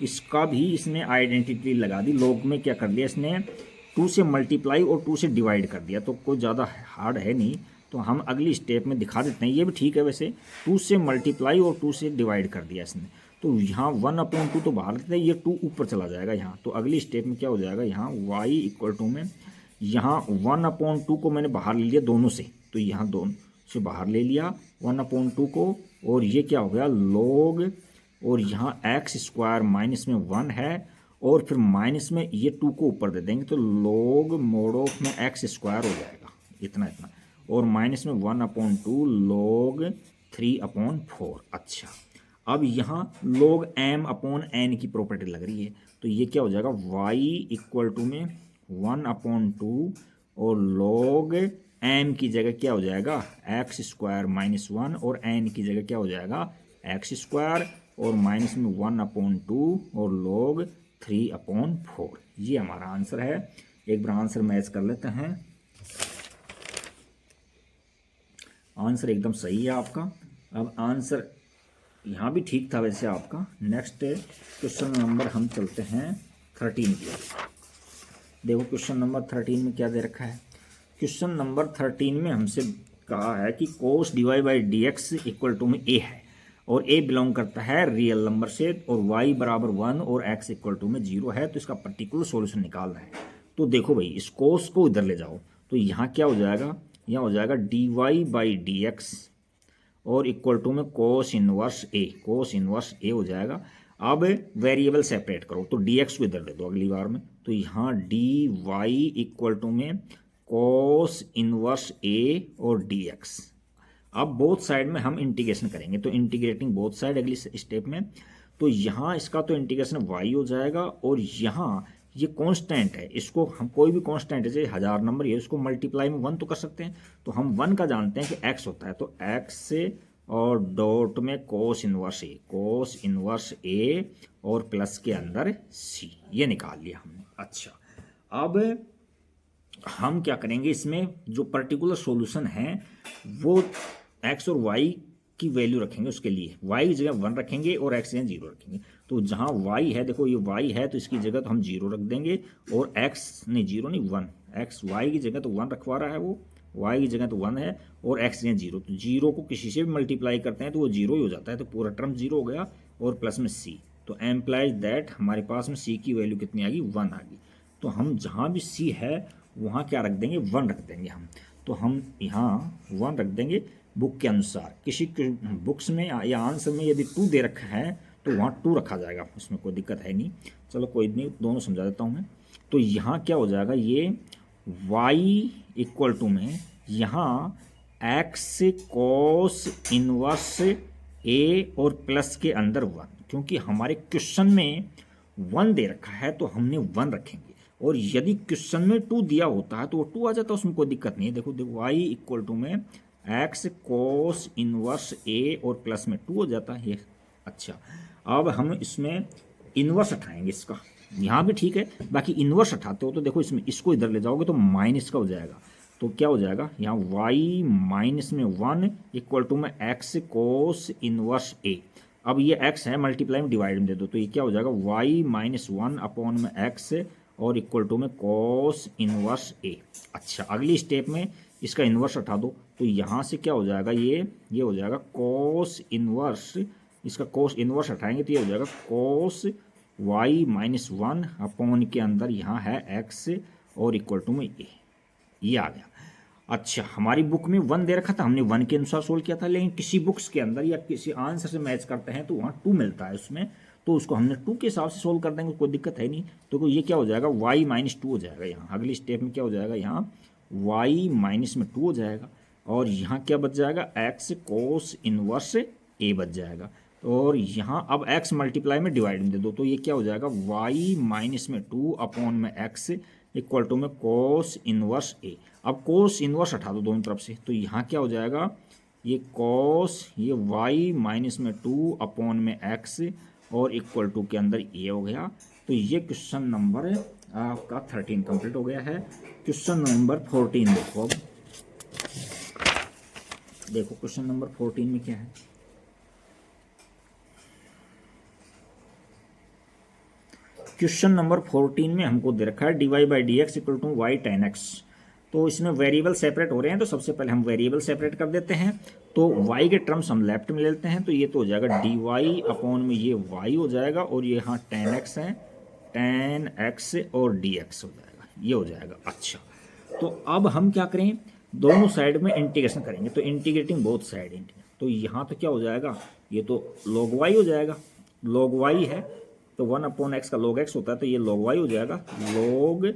इसका भी इसने आइडेंटिटी लगा दी, log में क्या कर दिया इसने 2 से मल्टीप्लाई और 2 से डिवाइड कर दिया। तो कोई ज़्यादा हार्ड है नहीं, तो हम अगली स्टेप में दिखा देते हैं, ये भी ठीक है वैसे, 2 से मल्टीप्लाई और 2 से डिवाइड कर दिया इसने। तो यहाँ 1/2 तो बाहर लेते हैं, ये 2 ऊपर चला जाएगा यहाँ। तो अगली स्टेप में क्या हो जाएगा, यहाँ y इक्वल टू में यहाँ 1/2 को मैंने बाहर ले लिया दोनों से, तो यहाँ दोनों से बाहर ले लिया 1/2 को, और ये क्या हो गया log, और यहाँ x² माइनस में 1 है और फिर माइनस में ये 2 को ऊपर दे देंगे, तो log मोड ऑफ में x² हो जाएगा इतना इतना, और माइनस में 1/2 log 3/4। अच्छा, अब यहाँ log m/n की प्रॉपर्टी लग रही है, तो ये क्या हो जाएगा y इक्वल टू में 1/2 और log m की जगह क्या हो जाएगा x² माइनस 1 और n की जगह क्या हो जाएगा x² और माइनस में 1/2 और log 3/4। ये हमारा आंसर है। एक बार आंसर मैच कर लेते हैं। आंसर एकदम सही है आपका। अब आंसर यहाँ भी ठीक था वैसे आपका। नेक्स्ट क्वेश्चन नंबर हम चलते हैं 13 की। देखो क्वेश्चन नंबर 13 में क्या दे रखा है। क्वेश्चन नंबर 13 में हमसे कहा है कि cos d y by d x equal to में ए है और ए बिलोंग करता है रियल नंबर से और y बराबर 1 और x इक्वल टू में 0 है, तो इसका पर्टिकुलर सॉल्यूशन निकालना है। तो देखो भाई, इस कोस को इधर ले जाओ तो यहाँ क्या हो जाएगा, यहाँ हो जाएगा d y by d x और इक्वल टू में कोस इनवर्स ए हो जाएगा। अब वेरिएबल सेपरेट करो तो डी एक्स को इधर ले दो अगली बार में, तो यहाँ डी वाई इक्वल टू में कोस इनवर्स ए और डी एक्स। अब बोथ साइड में हम इंटीग्रेशन करेंगे, तो इंटीग्रेटिंग बोथ साइड अगली स्टेप में, तो यहाँ इसका तो इंटीग्रेशन y हो जाएगा और यहाँ ये कांस्टेंट है, इसको हम कोई भी कांस्टेंट है जैसे 1000 नंबर ये इसको मल्टीप्लाई में 1 तो कर सकते हैं, तो हम 1 का जानते हैं कि x होता है, तो x से और डॉट में कोस इनवर्स ए और प्लस के अंदर c, ये निकाल लिया हमने। अच्छा, अब हम क्या करेंगे, इसमें जो पर्टिकुलर सॉल्यूशन है वो x और y की वैल्यू रखेंगे, उसके लिए y की जगह 1 रखेंगे और x की जगह 0 रखेंगे। तो जहाँ y है, देखो ये y है तो इसकी जगह तो हम 0 रख देंगे और x नहीं 0 नहीं 1, x y की जगह तो 1 रखवा रहा है वो, y की जगह तो 1 है और x की जगह 0, तो 0 को किसी से भी मल्टीप्लाई करते हैं तो वो 0 ही हो जाता है, तो पूरा टर्म 0 हो गया और प्लस में c, तो एम्प्लाइज दैट हमारे पास में c की वैल्यू कितनी आ गई, 1 आ गई। तो हम जहाँ भी c है वहाँ क्या रख देंगे, 1 रख देंगे हम, तो हम यहाँ 1 रख देंगे बुक के अनुसार। किसी बुक्स में या आंसर में यदि 2 दे रखा है तो वहाँ 2 रखा जाएगा, उसमें कोई दिक्कत है नहीं। चलो कोई नहीं, दोनों समझा देता हूँ मैं। तो यहाँ क्या हो जाएगा, ये y इक्वल टू में यहाँ x कोस इनवर्स a और प्लस के अंदर 1, क्योंकि हमारे क्वेश्चन में 1 दे रखा है तो हमने 1 रखेंगे, और यदि क्वेश्चन में 2 दिया होता है तो वो 2 आ जाता है, उसमें कोई दिक्कत नहीं है। देखो y इक्वल टू में x कोस इनवर्स a और प्लस में 2 हो जाता है ये। अच्छा, अब हम इसमें इनवर्स हटाएंगे इसका, यहाँ भी ठीक है, बाकी इनवर्स हटाते हो तो देखो इसमें इसको इधर ले जाओगे तो माइनस का हो जाएगा, तो क्या हो जाएगा यहाँ y माइनस में 1 इक्वल टू में x कोस इनवर्स a। अब ये x है, मल्टीप्लाई में डिवाइड में दे दो, तो ये क्या हो जाएगा y माइनस 1 अपॉन में x और इक्वल टू में कोस इनवर्स a। अच्छा, अगली स्टेप में इसका इन्वर्स हटा दो, तो यहाँ से क्या हो जाएगा, ये हो जाएगा कोस इनवर्स, इसका कोस इनवर्स हटाएंगे तो ये हो जाएगा कोस y माइनस 1 अपॉन के अंदर यहाँ है x और इक्वल टू में a, ये आ गया। अच्छा, हमारी बुक में 1 दे रखा था, हमने 1 के अनुसार सोल्व किया था, लेकिन किसी बुक्स के अंदर या किसी आंसर से मैच करते हैं तो वहाँ 2 मिलता है उसमें, तो उसको हमने 2 के हिसाब से सोल्व कर देंगे, कोई दिक्कत है नहीं। तो ये क्या हो जाएगा, y माइनस 2 हो जाएगा यहाँ। अगली स्टेप में क्या हो जाएगा, यहाँ y माइनस में 2 हो जाएगा और यहाँ क्या बच जाएगा, x कोस इनवर्स a बच जाएगा, और यहाँ अब x मल्टीप्लाई में डिवाइड में दे दो, तो ये क्या हो जाएगा y माइनस में 2 अपॉन में x इक्वल टू में कोस इनवर्स a। अब कोस इनवर्स हटा दो दोनों तरफ से, तो यहाँ क्या हो जाएगा, ये कोस ये y माइनस में 2 अपॉन में x और इक्वल टू के अंदर a हो गया। तो ये क्वेश्चन नंबर आपका 13 कंप्लीट हो गया है। क्वेश्चन नंबर 14 देखो, अब देखो क्वेश्चन नंबर 14 में क्या है। क्वेश्चन नंबर 14 में हमको दे रखा है d y by d x equal to y tan x. तो इसमें वेरिएबल सेपरेट हो रहे हैं, तो सबसे पहले हम वेरिएबल सेपरेट कर देते हैं। तो y के टर्म्स हम लेफ्ट में ले लेते हैं, तो ये तो हो जाएगा डी वाई अपॉन में ये y हो जाएगा और ये यहाँ टेन एक्स है, टेन एक्स और डी एक्स हो जाएगा, ये हो जाएगा। अच्छा, तो अब हम क्या करें, दोनों साइड में इंटीग्रेशन करेंगे, तो इंटीग्रेटिंग बोथ साइड, तो यहाँ तो क्या हो जाएगा, ये तो log y हो जाएगा, log y है तो 1 अपॉन एक्स का log x होता है, तो ये log y हो जाएगा, log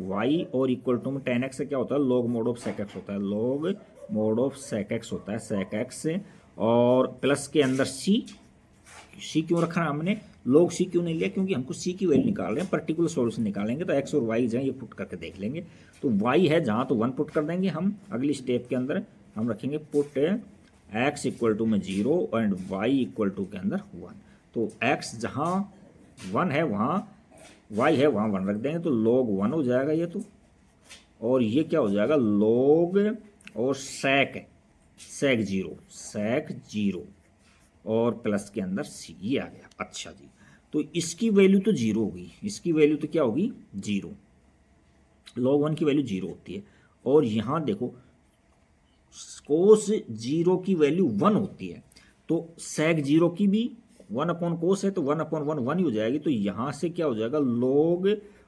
y और इक्वल टू में टेन एक्स से क्या होता है, log mod of sec x होता है, log mod of sec x होता है, सेक एक्स, और प्लस के अंदर c क्यों रखा है हमने, log c क्यों नहीं लिया, क्योंकि हमको c की वैल्यू निकाल रहे हैं, पर्टिकुलर सॉल्यूशन निकालेंगे, तो x और y जाए ये पुट करके देख लेंगे। तो y है जहाँ तो 1 पुट कर देंगे हम, अगली स्टेप के अंदर हम रखेंगे पुट x इक्वल टू में 0 एंड y इक्वल टू के अंदर 1। तो x जहाँ 1 है वहाँ y है वहाँ 1 रख देंगे, तो log 1 हो जाएगा ये तो, और ये क्या हो जाएगा log और sec 0 और प्लस के अंदर c, ये आ गया। अच्छा जी, तो इसकी वैल्यू तो 0 होगी, इसकी वैल्यू तो क्या होगी 0, log 1 की वैल्यू 0 होती है। और यहाँ देखो कोस 0 की वैल्यू 1 होती है, तो सेक 0 की भी 1 अपॉन कोस है, तो 1 अपॉन 1 1 ही हो जाएगी। तो यहाँ से क्या हो जाएगा, लॉग,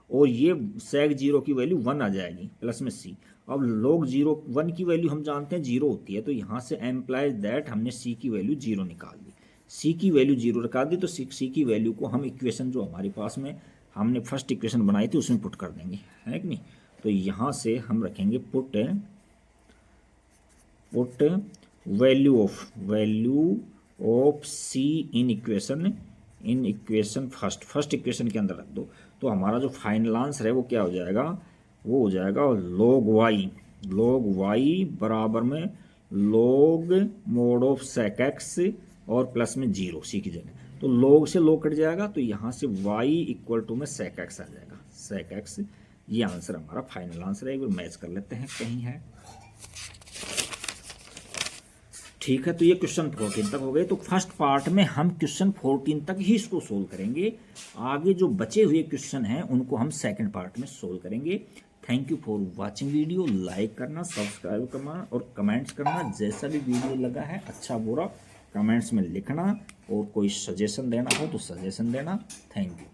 और ये सेक 0 की वैल्यू 1 आ जाएगी प्लस में सी। अब log 0 1 की वैल्यू हम जानते हैं 0 होती है, तो यहाँ से एम्प्लाइज दैट हमने c की वैल्यू 0 निकाल दी। c की वैल्यू 0 निकाल दी, तो c की वैल्यू को हम इक्वेशन जो हमारे पास में हमने फर्स्ट इक्वेशन बनाई थी उसमें पुट कर देंगे, है कि नहीं। तो यहाँ से हम रखेंगे put value of c in equation first equation के अंदर रख दो। तो हमारा जो फाइनल आंसर है वो क्या हो जाएगा, वो हो जाएगा log y बराबर में log mod of sec x और प्लस में 0 c की जगह। तो log से log कट जाएगा, तो यहाँ से y इक्वल टू में sec x आ जाएगा, sec x। ये आंसर हमारा फाइनल आंसर है। एक बार मैच कर लेते हैं, कहीं है, ठीक है। तो ये क्वेश्चन 14 तक हो गए। तो फर्स्ट पार्ट में हम क्वेश्चन 14 तक ही इसको सोल्व करेंगे, आगे जो बचे हुए क्वेश्चन हैं उनको हम सेकंड पार्ट में सोल्व करेंगे। Thank you for watching video. Like करना, सब्सक्राइब करना और कमेंट्स करना। जैसा भी वीडियो लगा है अच्छा बुरा कमेंट्स में लिखना, और कोई सजेशन देना हो तो सजेशन देना। Thank you.